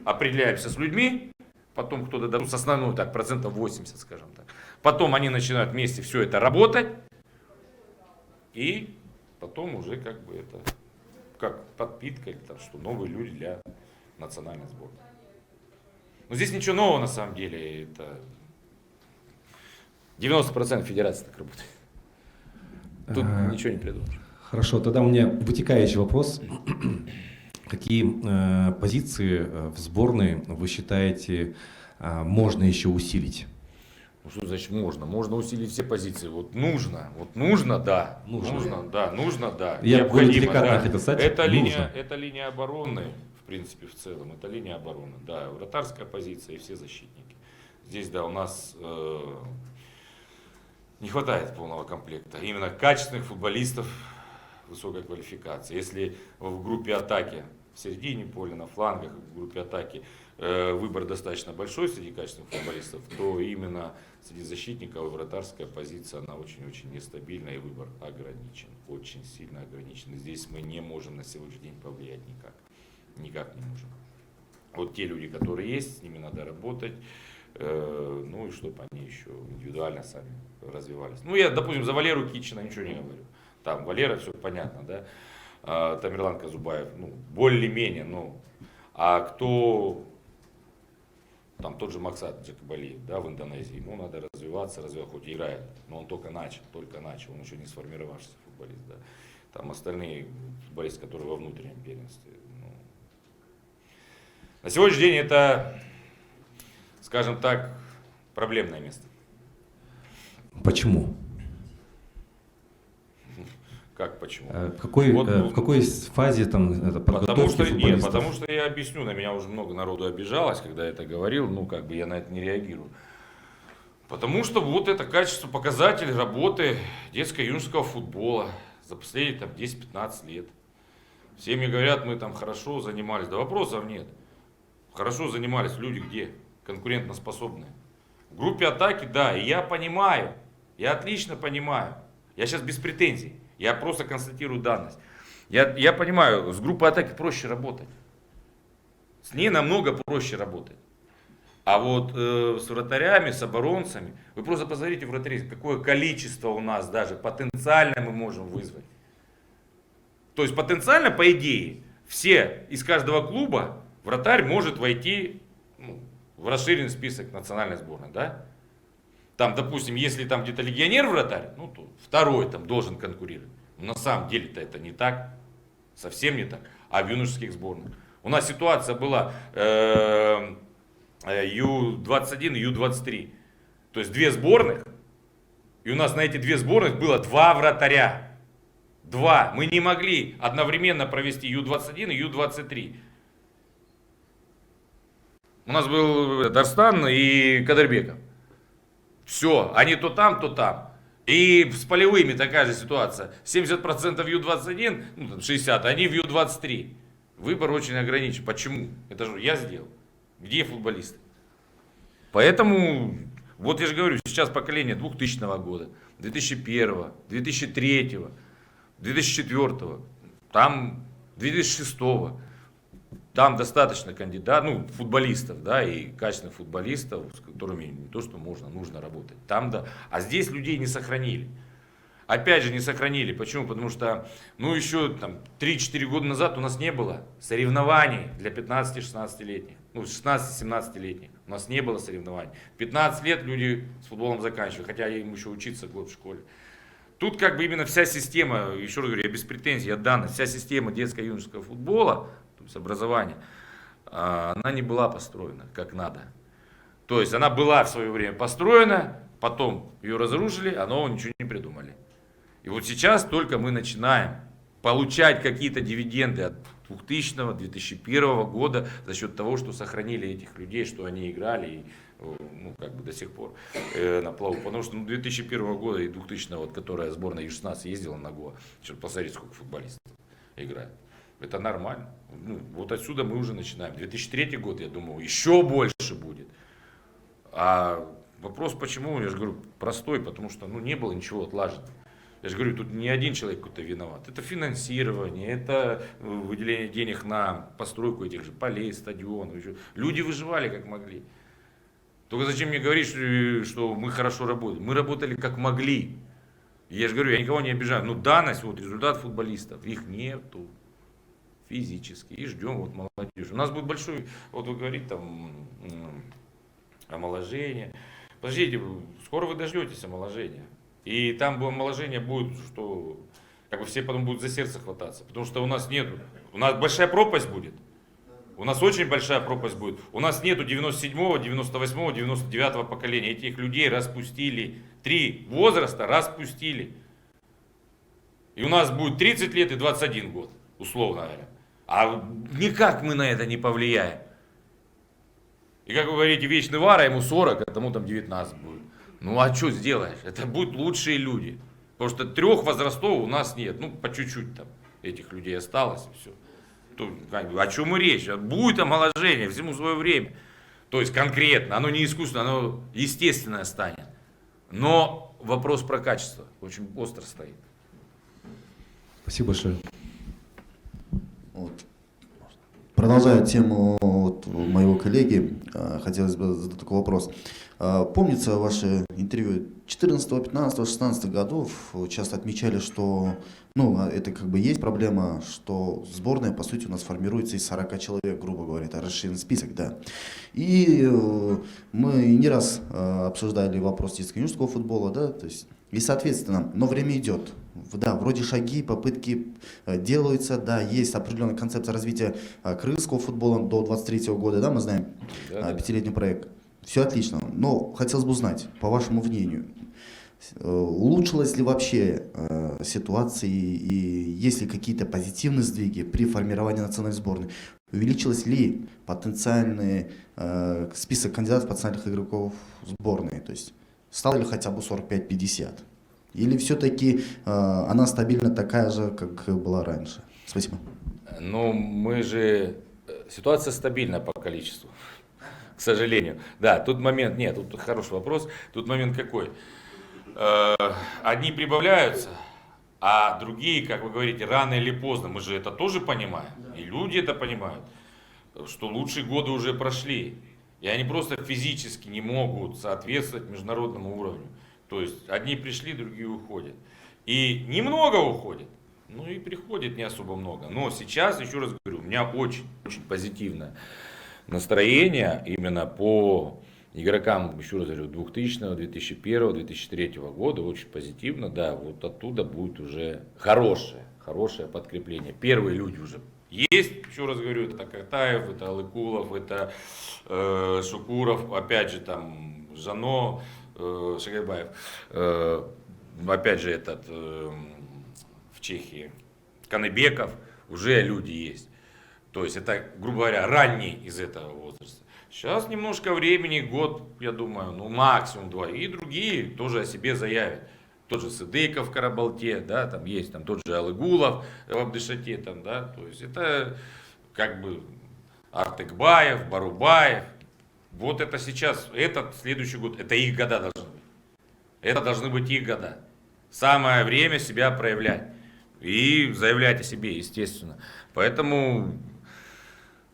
Определяемся с людьми, потом кто-то, с основной, так, 80%, скажем так. Потом они начинают вместе все это работать. И потом уже это как подпитка, или что новые люди для национальной сборной. Но здесь ничего нового на самом деле. Это 90% федерации так работает. Тут ничего не придумаешь. Хорошо, тогда у меня вытекающий вопрос. Какие позиции в сборной вы считаете можно еще усилить? Ну, что значит можно? Можно усилить все позиции. Вот нужно, да. Нужно, да. Я более Необходимо, деликатно да. хотел сказать, Это нужно. линия обороны, в принципе, в целом. Это линия обороны, да. Вратарская позиция и все защитники. Здесь, да, у нас не хватает полного комплекта. Именно качественных футболистов высокой квалификации. Если в группе атаки, в середине поля, на флангах, в группе атаки выбор достаточно большой среди качественных футболистов, то именно среди защитников и вратарская позиция, она очень-очень нестабильна, и выбор ограничен, очень сильно ограничен. И здесь мы не можем на сегодняшний день повлиять никак. Никак не можем. Вот те люди, которые есть, с ними надо работать, ну и чтобы они еще индивидуально сами развивались. Ну я, допустим, за Валеру Китчина ничего не говорю. Там Валера, все понятно, да. Тамерлан Казубаев, ну, более-менее, ну. А кто, там тот же Максат Джакабалиев, да, в Индонезии, ему надо развиваться, хоть и играет, но он только начал, он еще не сформировавшийся футболист, да. Там остальные футболисты, которые во внутреннем первенстве. Ну. На сегодняшний день это, скажем так, проблемное место. Почему? Как почему? В какой фазе там это подготовки футболистов? Потому что я объясню, на меня уже много народу обижалось, когда я это говорил, ну как бы я на это не реагирую. Потому что вот это качество, показатель работы детско-юношеского футбола за последние там 10-15 лет. Все мне говорят, мы там хорошо занимались, да вопросов нет. Хорошо занимались люди где? Конкурентоспособные. В группе атаки, да, и я понимаю, я отлично понимаю, я сейчас без претензий. Я просто констатирую данность. Я понимаю, с группой атаки проще работать. С ней намного проще работать. А вот с вратарями, с оборонцами, вы просто посмотрите вратарей, какое количество у нас даже потенциально мы можем вызвать. То есть потенциально, по идее, все из каждого клуба вратарь может войти в расширенный список национальной сборной, да? Там, допустим, если там где-то легионер вратарь, ну, то второй там должен конкурировать. Но на самом деле-то это не так, совсем не так. А в юношеских сборных. У нас ситуация была Ю-21 и Ю-23. То есть две сборных, и у нас на эти две сборных было два вратаря. Два. Мы не могли одновременно провести Ю-21 и Ю-23. У нас был Дарстан и Кадырбеков. Все, они то там, то там. И с полевыми такая же ситуация. 70% Ю-21, ну там 60%, они в Ю-23. Выбор очень ограничен. Почему? Это же я сделал. Где футболисты? Поэтому, вот я же говорю, сейчас поколение 2000 года, 2001, 2003, 2004, там 2006. Там достаточно кандидатов, футболистов, да, и качественных футболистов, с которыми не то, что можно, нужно работать. Там, да. А здесь людей не сохранили. Опять же не сохранили. Почему? Потому что, еще там 3-4 года назад у нас не было соревнований для 15-16-летних. 16-17-летних. У нас не было соревнований. 15 лет люди с футболом заканчивали, хотя им еще учиться год в школе. Тут как бы именно вся система, еще раз говорю, я без претензий, я данных, вся система детско-юношеского футбола, то есть образования, она не была построена как надо. То есть она была в свое время построена, потом ее разрушили, а нового ничего не придумали. И вот сейчас только мы начинаем получать какие-то дивиденды от 2000-2001 года за счет того, что сохранили этих людей, что они играли и до сих пор на плаву. Потому что 2001 года и 2000, которая сборная Ю-16 ездила на Гоа, посмотрите, сколько футболистов играет. Это нормально. Вот отсюда мы уже начинаем. 2003 год, я думаю, еще больше будет. А вопрос почему, я же говорю, простой, потому что не было ничего отлажено. Я же говорю, тут не один человек какой-то виноват. Это финансирование, это выделение денег на постройку этих же полей, стадионов. Люди выживали как могли. Только зачем мне говорить, что мы хорошо работали? Мы работали как могли. Я же говорю, я никого не обижаю. Данность, результат футболистов, их нету физически. И ждем молодежь. У нас будет большой, вы говорите там омоложение. Подождите, скоро вы дождетесь омоложения. И там омоложение будет, что как бы все потом будут за сердце хвататься. Потому что у нас нету, у нас большая пропасть будет. У нас очень большая пропасть будет. У нас нету 97-го, 98-го, 99-го поколения. Этих людей распустили. 3 возраста распустили. И у нас будет 30 лет и 21 год, условно говоря. А никак мы на это не повлияем. И как вы говорите, вечный вар, а ему 40, а тому там 19 будет. Ну а что сделаешь? Это будут лучшие люди. Потому что 3 возрастов у нас нет. Ну, по чуть-чуть там этих людей осталось и все. О чем и речь? Будет омоложение, всему свое время. То есть конкретно, оно не искусственно, оно естественное станет. Но вопрос про качество очень остро стоит. Спасибо большое. Вот. Продолжая тему вот моего коллеги, хотелось бы задать такой вопрос. Помнится ваше интервью 14, 15, 16 годов, часто отмечали, что это как бы есть проблема, что сборная по сути у нас формируется из 40 человек, грубо говоря, это расширенный список, да. И мы не раз обсуждали вопрос детско-юношеского футбола, да, то есть, и соответственно, но время идет. Да, вроде шаги, попытки делаются, да, есть определенная концепция развития крымского футбола до 23 года, да, мы знаем, 5-летний проект. Все отлично, но хотелось бы узнать, по вашему мнению, улучшилась ли вообще ситуация и есть ли какие-то позитивные сдвиги при формировании национальной сборной? Увеличилась ли потенциальный список кандидатов потенциальных игроков сборной? То есть стало ли хотя бы 45-50? Или все-таки она стабильно такая же, как была раньше? Спасибо. Ну, ситуация стабильна по количеству, к сожалению. Да, тут момент, нет, тут хороший вопрос. Тут момент какой? Одни прибавляются, а другие, как вы говорите, рано или поздно, мы же это тоже понимаем, и люди это понимают, что лучшие годы уже прошли, и они просто физически не могут соответствовать международному уровню. То есть одни пришли, другие уходят. И немного уходит, ну и приходит не особо много. Но сейчас, еще раз говорю, у меня очень позитивное настроение именно по игрокам, еще раз говорю, 2000, 2001, 2003 года, очень позитивно, да, вот оттуда будет уже хорошее подкрепление. Первые люди уже есть, еще раз говорю, это Картаев, это Алыкулов, это Шукуров, опять же там Жано, Шагайбаев, опять же этот в Чехии Каныбеков, уже люди есть. То есть это, грубо говоря, ранний из этого возраста. Сейчас немножко времени, год, я думаю, максимум 2. И другие тоже о себе заявят. Тот же Сыдыков в Карабалте, да, там есть там тот же Алыгулов в Абдышате, там, да, то есть это как бы Артыкбаев, Барубаев. Вот это сейчас, этот следующий год, это их года должны быть. Это должны быть их года. Самое время себя проявлять. И заявлять о себе, естественно. Поэтому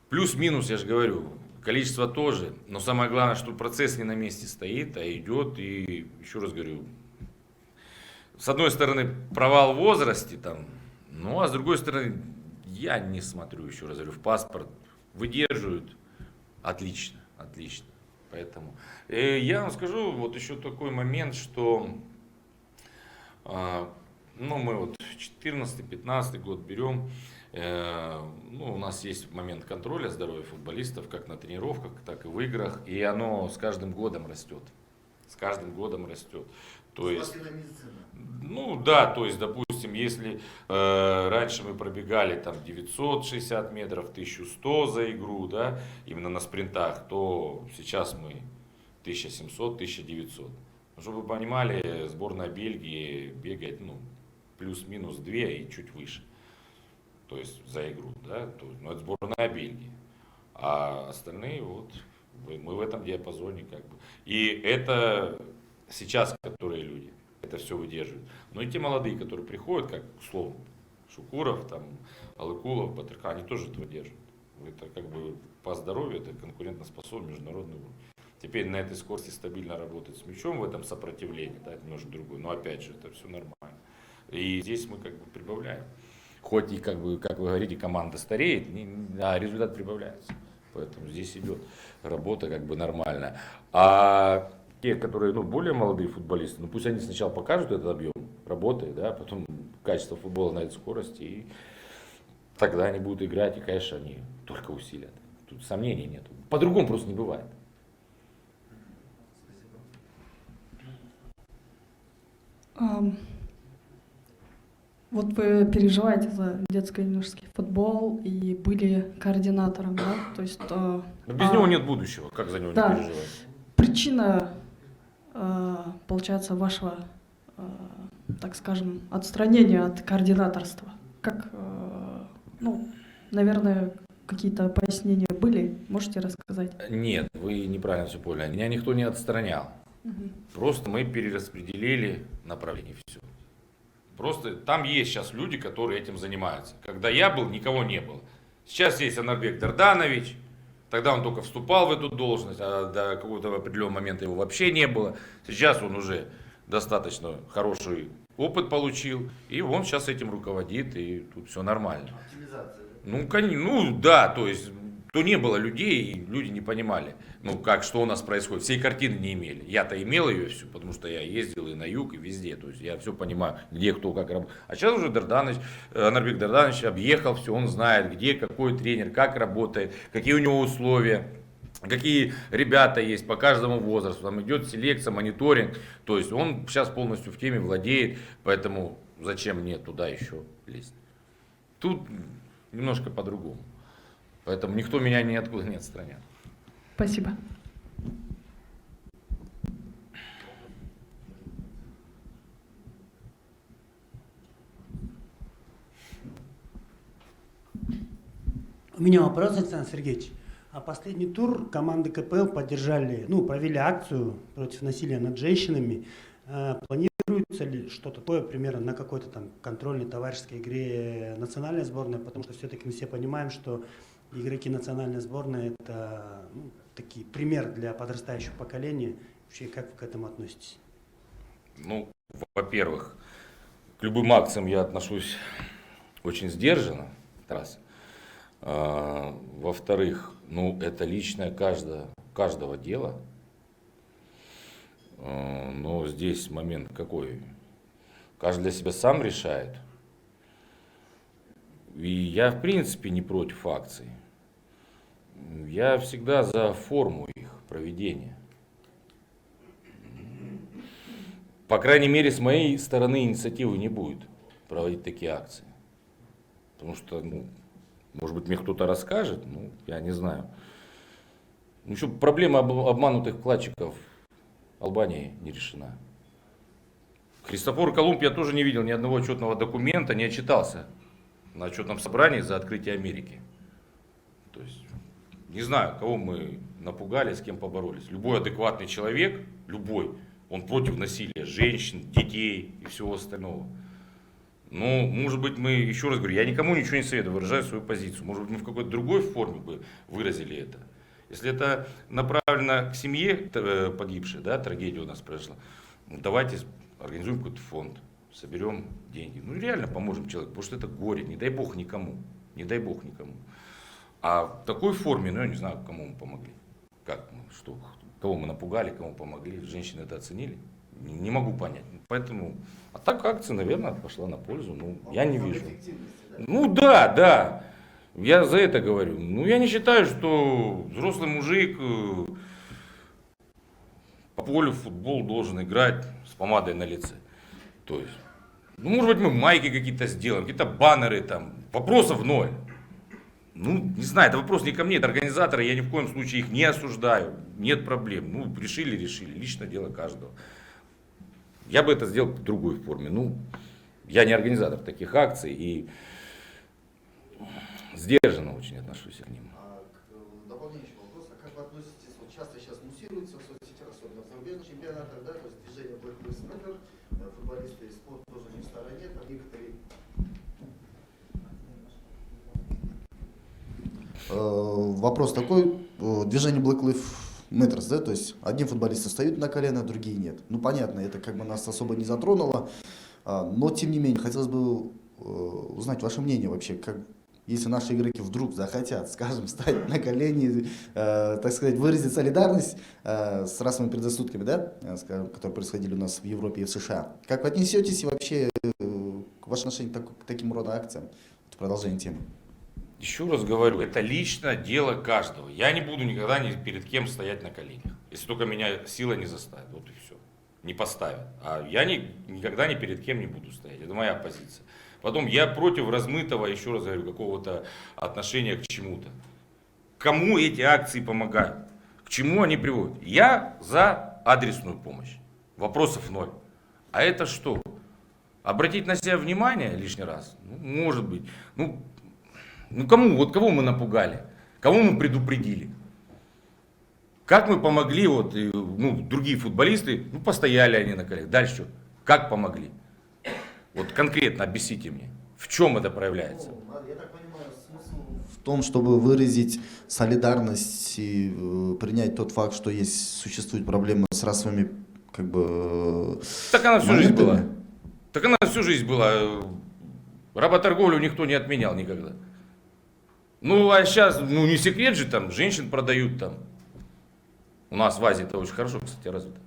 плюс-минус, я же говорю, количество тоже. Но самое главное, что процесс не на месте стоит, а идет. И еще раз говорю, с одной стороны, провал в возрасте, там, ну а с другой стороны, я не смотрю, еще раз говорю, в паспорт. Выдерживают отлично. Отлично. Поэтому я вам скажу вот еще такой момент, что мы вот 14-15 год берем, у нас есть момент контроля здоровья футболистов, как на тренировках, так и в играх, и оно с каждым годом растет. С каждым годом растет. То есть, то есть, допустим, если раньше мы пробегали там 960 метров, 1100 за игру, да, именно на спринтах, то сейчас мы 1700-1900. Чтобы вы понимали, сборная Бельгии бегает, плюс-минус 2 и чуть выше. То есть за игру, да, это сборная Бельгии. А остальные мы в этом диапазоне как бы. И это сейчас, которые люди, это все выдерживают. Но и те молодые, которые приходят, как условно, Шукуров, там, Алыкулов, Батырхан, они тоже это выдерживают. Это как бы по здоровью, это конкурентоспособный международный уровень. Теперь на этой скорости стабильно работать с мячом в этом сопротивлении, да, это немножко другое, но опять же, это все нормально. И здесь мы как бы прибавляем. Хоть и, как вы говорите, команда стареет, а результат прибавляется. Поэтому здесь идет работа как бы нормальная. А те, которые более молодые футболисты, пусть они сначала покажут этот объем работы, да, потом качество футбола, знают скорость, и тогда они будут играть, и, конечно, они только усилят. Тут сомнений нет. По-другому просто не бывает. Вот вы переживаете за детско-юношеский футбол и были координатором, да? То есть, Но без него нет будущего, как за него да. не переживать? Причина, получается, вашего, так скажем, отстранения от координаторства. Как, ну, наверное, какие-то пояснения были? Можете рассказать? Нет, вы неправильно все поняли. Меня никто не отстранял. Просто мы перераспределили направление, все. Просто там есть сейчас люди, которые этим занимаются. Когда я был, никого не было. Сейчас есть Анарбек Дарданович. Тогда он только вступал в эту должность, а до какого-то определенного момента его вообще не было. Сейчас он уже достаточно хороший опыт получил, и он сейчас этим руководит, и тут все нормально. Ну, ну да, то есть, то не было людей, и люди не понимали, ну как, что у нас происходит. Всей картины не имели. Я-то имел ее всю, потому что я ездил и на юг, и везде. То есть я все понимаю, где кто как работает. А сейчас уже Анарбек Дарданович объехал все, он знает, где какой тренер, как работает, какие у него условия. Какие ребята есть по каждому возрасту, там идет селекция, мониторинг, то есть он сейчас полностью в теме владеет, поэтому зачем мне туда еще лезть? Тут немножко по-другому, поэтому никто меня ниоткуда не отстранял. Спасибо. У меня вопрос, Александр Сергеевич. А последний тур команды КПЛ поддержали, ну, провели акцию против насилия над женщинами. Планируется ли что-то такое, примерно на какой-то там контрольной товарищеской игре национальной сборной? Потому что все-таки мы все понимаем, что игроки национальной сборной — это, ну, такие пример для подрастающего поколения. Вообще, как вы к этому относитесь? Ну, во-первых, к любым акциям я отношусь очень сдержанно, раз. Во-вторых, ну, это личное каждого дела. Но здесь момент какой? Каждый для себя сам решает. И я, в принципе, не против акций. Я всегда за форму их проведения. По крайней мере, с моей стороны инициативы не будет проводить такие акции. Потому что, ну, может быть, мне кто-то расскажет, ну, я не знаю. Ну, еще проблема обманутых вкладчиков Албании не решена. Христофор Колумб я тоже не видел ни одного отчетного документа, не отчитался на отчетном собрании за открытие Америки. То есть, не знаю, кого мы напугали, с кем поборолись. Любой адекватный человек, любой, он против насилия женщин, детей и всего остального. Ну, может быть, мы, еще раз говорю, я никому ничего не советую, выражаю свою позицию. Может быть, мы в какой-то другой форме бы выразили это. Если это направлено к семье погибшей, да, трагедия у нас произошла, ну, давайте организуем какой-то фонд, соберем деньги. Ну, реально поможем человеку, потому что это горе, не дай бог никому, не дай бог никому. А в такой форме, ну, я не знаю, кому мы помогли. Как мы, что, кого мы напугали, кому помогли, женщины это оценили. Не могу понять. Поэтому, а так акция, наверное, пошла на пользу. Ну, я не вижу. Ну да, да. Я за это говорю. Ну, я не считаю, что взрослый мужик по полю в футбол должен играть с помадой на лице. То есть, ну, может быть, мы майки какие-то сделаем, какие-то баннеры там. Вопросов ноль. Ну, не знаю, это вопрос не ко мне, это организаторы, я ни в коем случае их не осуждаю. Нет проблем. Ну, решили. Личное дело каждого. Я бы это сделал в другой форме. Ну, я не организатор таких акций и сдержанно очень отношусь к ним. Дополняющий вопрос. А как вы относитесь, вот часто сейчас муссируется в соцсетях, особенно в зарубежных чемпионатах, да, то есть движение Black Lives Matter, футболисты и спорт тоже не в стороне, там некоторые... Вопрос такой, движение Black Lives Matter, да, то есть одни футболисты встают на колено, другие нет. Ну понятно, это как бы нас особо не затронуло, но тем не менее хотелось бы узнать ваше мнение вообще, как, если наши игроки вдруг захотят, скажем, встать на колени, так сказать, выразить солидарность с расовыми предрассудками, да, скажем, которые происходили у нас в Европе и в США. Как вы отнесетесь и вообще к ваше отношение к таким рода акциям? В продолжение темы. Еще раз говорю, это лично дело каждого. Я не буду никогда ни перед кем стоять на коленях. Если только меня сила не заставит, вот и все. Не поставят. А я никогда ни перед кем не буду стоять. Это моя позиция. Потом я против размытого, еще раз говорю, какого-то отношения к чему-то. Кому эти акции помогают? К чему они приводят? Я за адресную помощь. Вопросов ноль. А это что? Обратить на себя внимание лишний раз? Ну, может быть. Ну кому? Вот кого мы напугали? Кого мы предупредили? Как мы помогли, другие футболисты, постояли они на коленях. Дальше что? Как помогли? Вот конкретно объясните мне, в чем это проявляется? Я так понимаю, смысл в том, чтобы выразить солидарность и принять тот факт, что существует проблема с расовыми Так она всю жизнь моментами. была. Так она всю жизнь была. Работорговлю никто не отменял никогда. Ну а сейчас, не секрет же, там женщин продают там. У нас в Азии это очень хорошо, кстати, развито.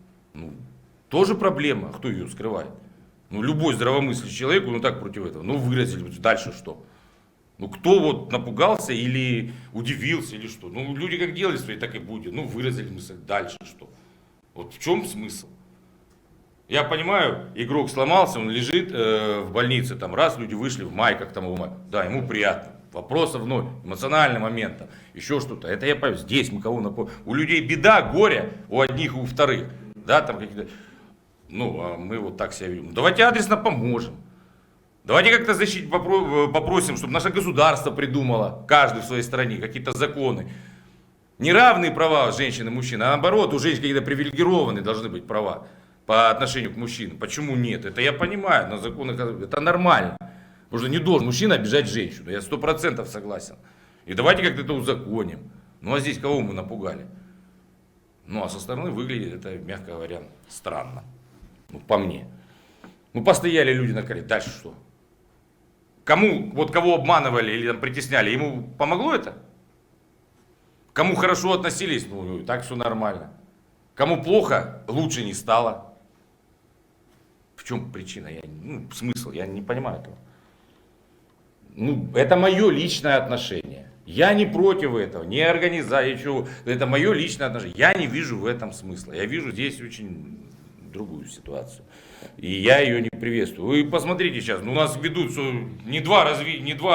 Тоже проблема, кто ее скрывает? Любой здравомыслящий человек, так против этого. Выразили, дальше что? Кто вот напугался или удивился, или что? Люди как делали свои, так и будет. Выразили мысль, дальше что? Вот в чем смысл? Я понимаю, игрок сломался, он лежит в больнице, люди вышли в майках, да, ему приятно. Вопросов ноль, эмоциональный момент, еще что-то. Это я понимаю, здесь мы кого напомним. У людей беда, горе, у одних и у вторых. Да, там какие-то. А мы вот так себя ведем. Давайте адресно поможем. Давайте как-то попросим, чтобы наше государство придумало, каждый в своей стране, какие-то законы. Неравные права женщин и мужчин, а наоборот, у женщин какие-то привилегированные должны быть права по отношению к мужчинам. Почему нет? Это я понимаю, на законах это нормально. Потому что не должен мужчина обижать женщину. Я 100% согласен. И давайте как-то это узаконим. А здесь кого мы напугали? А со стороны выглядит это, мягко говоря, странно. По мне. Постояли люди на коленях. Дальше что? Кого обманывали или притесняли, ему помогло это? Кому хорошо относились, так все нормально. Кому плохо, лучше не стало. В чем причина? Смысл? Я не понимаю этого. Это мое личное отношение. Я не против этого, не организация, ничего. Это мое личное отношение. Я не вижу в этом смысла. Я вижу здесь очень другую ситуацию. И я ее не приветствую. Вы посмотрите сейчас, у нас ведут не два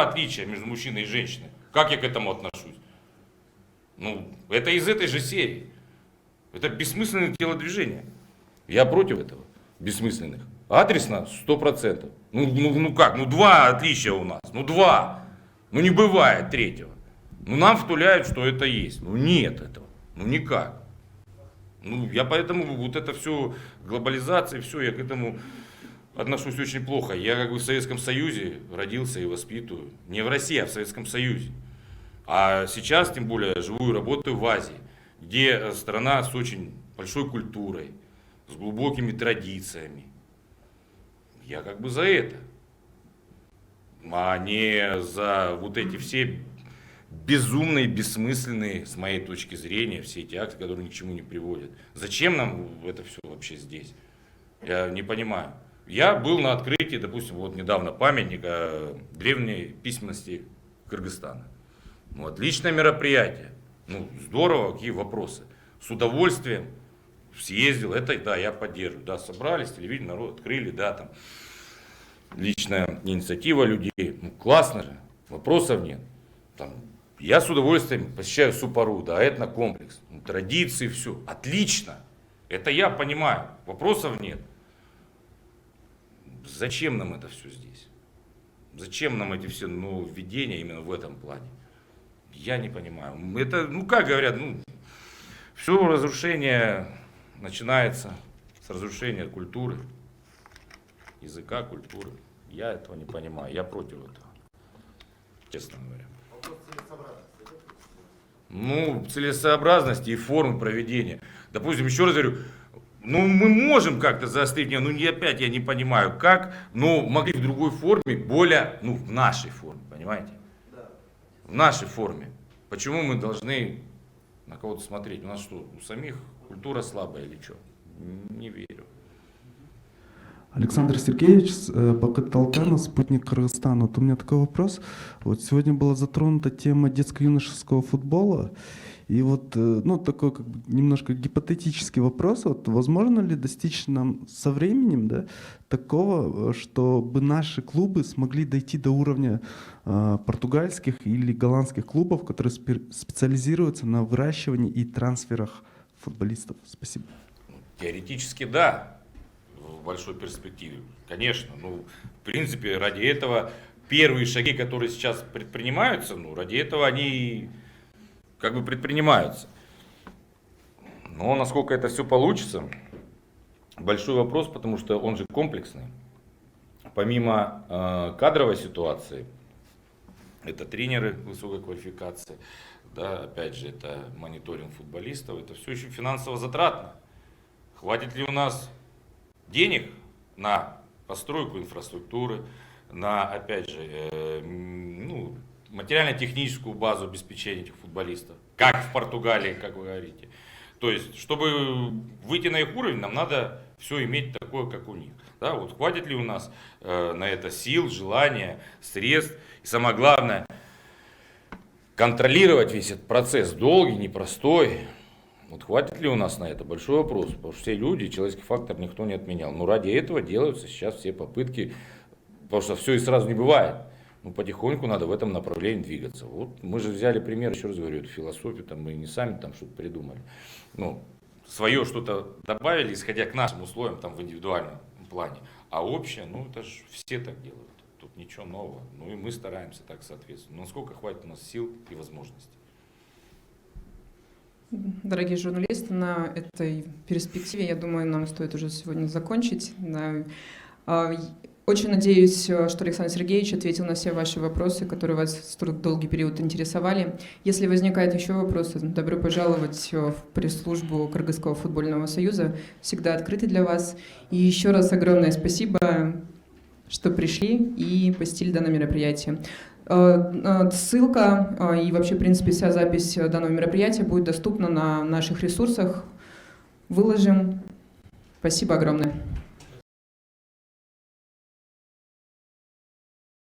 отличия между мужчиной и женщиной. Как я к этому отношусь? Это из этой же серии. Это бессмысленное телодвижение. Я против этого. Бессмысленных. Адресно 100%. Как? Два отличия у нас. Два. Не бывает третьего. Нам втуляют, что это есть. Нет этого. Никак. Я поэтому вот это все, глобализация, все, я к этому отношусь очень плохо. Я в Советском Союзе родился и воспитываю. Не в России, а в Советском Союзе. А сейчас, тем более, живу и работаю в Азии, где страна с очень большой культурой, с глубокими традициями. Я за это. А не за вот эти все безумные, бессмысленные, с моей точки зрения, все эти акты, которые ни к чему не приводят. Зачем нам это все вообще здесь? Я не понимаю. Я был на открытии, допустим, недавно памятника древней письменности Кыргызстана. Отличное мероприятие. Здорово, какие вопросы. С удовольствием съездил, это да, я поддерживаю. Да, собрались, телевидение, народ открыли, да, там личная инициатива людей. Классно же, вопросов нет. Я с удовольствием посещаю Супару, да, этнокомплекс, традиции, все. Отлично. Это я понимаю, вопросов нет. Зачем нам это все здесь? Зачем нам эти все нововведения именно в этом плане? Я не понимаю. Это, как говорят, все разрушение начинается с разрушения культуры, языка, культуры. Я этого не понимаю, я против этого, честно говоря. Целесообразности и формы проведения. Допустим, еще раз говорю, мы можем как-то заострить, опять я не понимаю, как, но могли в другой форме, более, в нашей форме, понимаете? В нашей форме. Почему мы должны на кого-то смотреть? У нас что, у самих культура слабая или что? Не верю. Александр Сергеевич, Бакыт Толканов, спутник Кыргызстана. Вот у меня такой вопрос. Вот сегодня была затронута тема детско-юношеского футбола. И вот, ну, такой как бы немножко гипотетический вопрос. Вот, возможно ли достичь нам со временем, да, такого, чтобы наши клубы смогли дойти до уровня португальских или голландских клубов, которые специализируются на выращивании и трансферах футболистов? Спасибо. Теоретически да, в большой перспективе, конечно. Ну, в принципе, ради этого первые шаги, которые сейчас предпринимаются, ну, ради этого они как бы предпринимаются. Но насколько это все получится, большой вопрос, потому что он же комплексный. Помимо кадровой ситуации, это тренеры высокой квалификации, да, опять же, это мониторинг футболистов, это все еще финансово затратно. Хватит ли у нас денег на постройку инфраструктуры, на, опять же, ну, материально-техническую базу обеспечения этих футболистов, как в Португалии, как вы говорите. То есть, чтобы выйти на их уровень, нам надо все иметь такое, как у них. Да, вот хватит ли у нас на это сил, желания, средств, и самое главное, контролировать весь этот процесс, долгий, непростой. Вот хватит ли у нас на это? Большой вопрос, потому что все люди, человеческий фактор никто не отменял. Но ради этого делаются сейчас все попытки, потому что все и сразу не бывает. Ну, потихоньку надо в этом направлении двигаться. Вот мы же взяли пример, еще раз говорю, эту философию, там мы не сами там что-то придумали. Ну, свое что-то добавили, исходя к нашим условиям там в индивидуальном плане. А общее, ну это же все так делают. Тут ничего нового. Ну и мы стараемся так соответственно. Но насколько хватит у нас сил и возможностей. Дорогие журналисты, на этой перспективе, я думаю, нам стоит уже сегодня закончить. Очень надеюсь, что Александр Сергеевич ответил на все ваши вопросы, которые вас в столь долгий период интересовали. Если возникают еще вопросы, добро пожаловать в пресс-службу Кыргызского футбольного союза. Всегда открыты для вас. И еще раз огромное спасибо, что пришли и посетили данное мероприятие. Ссылка и вообще, в принципе, вся запись данного мероприятия будет доступна на наших ресурсах. Выложим. Спасибо огромное.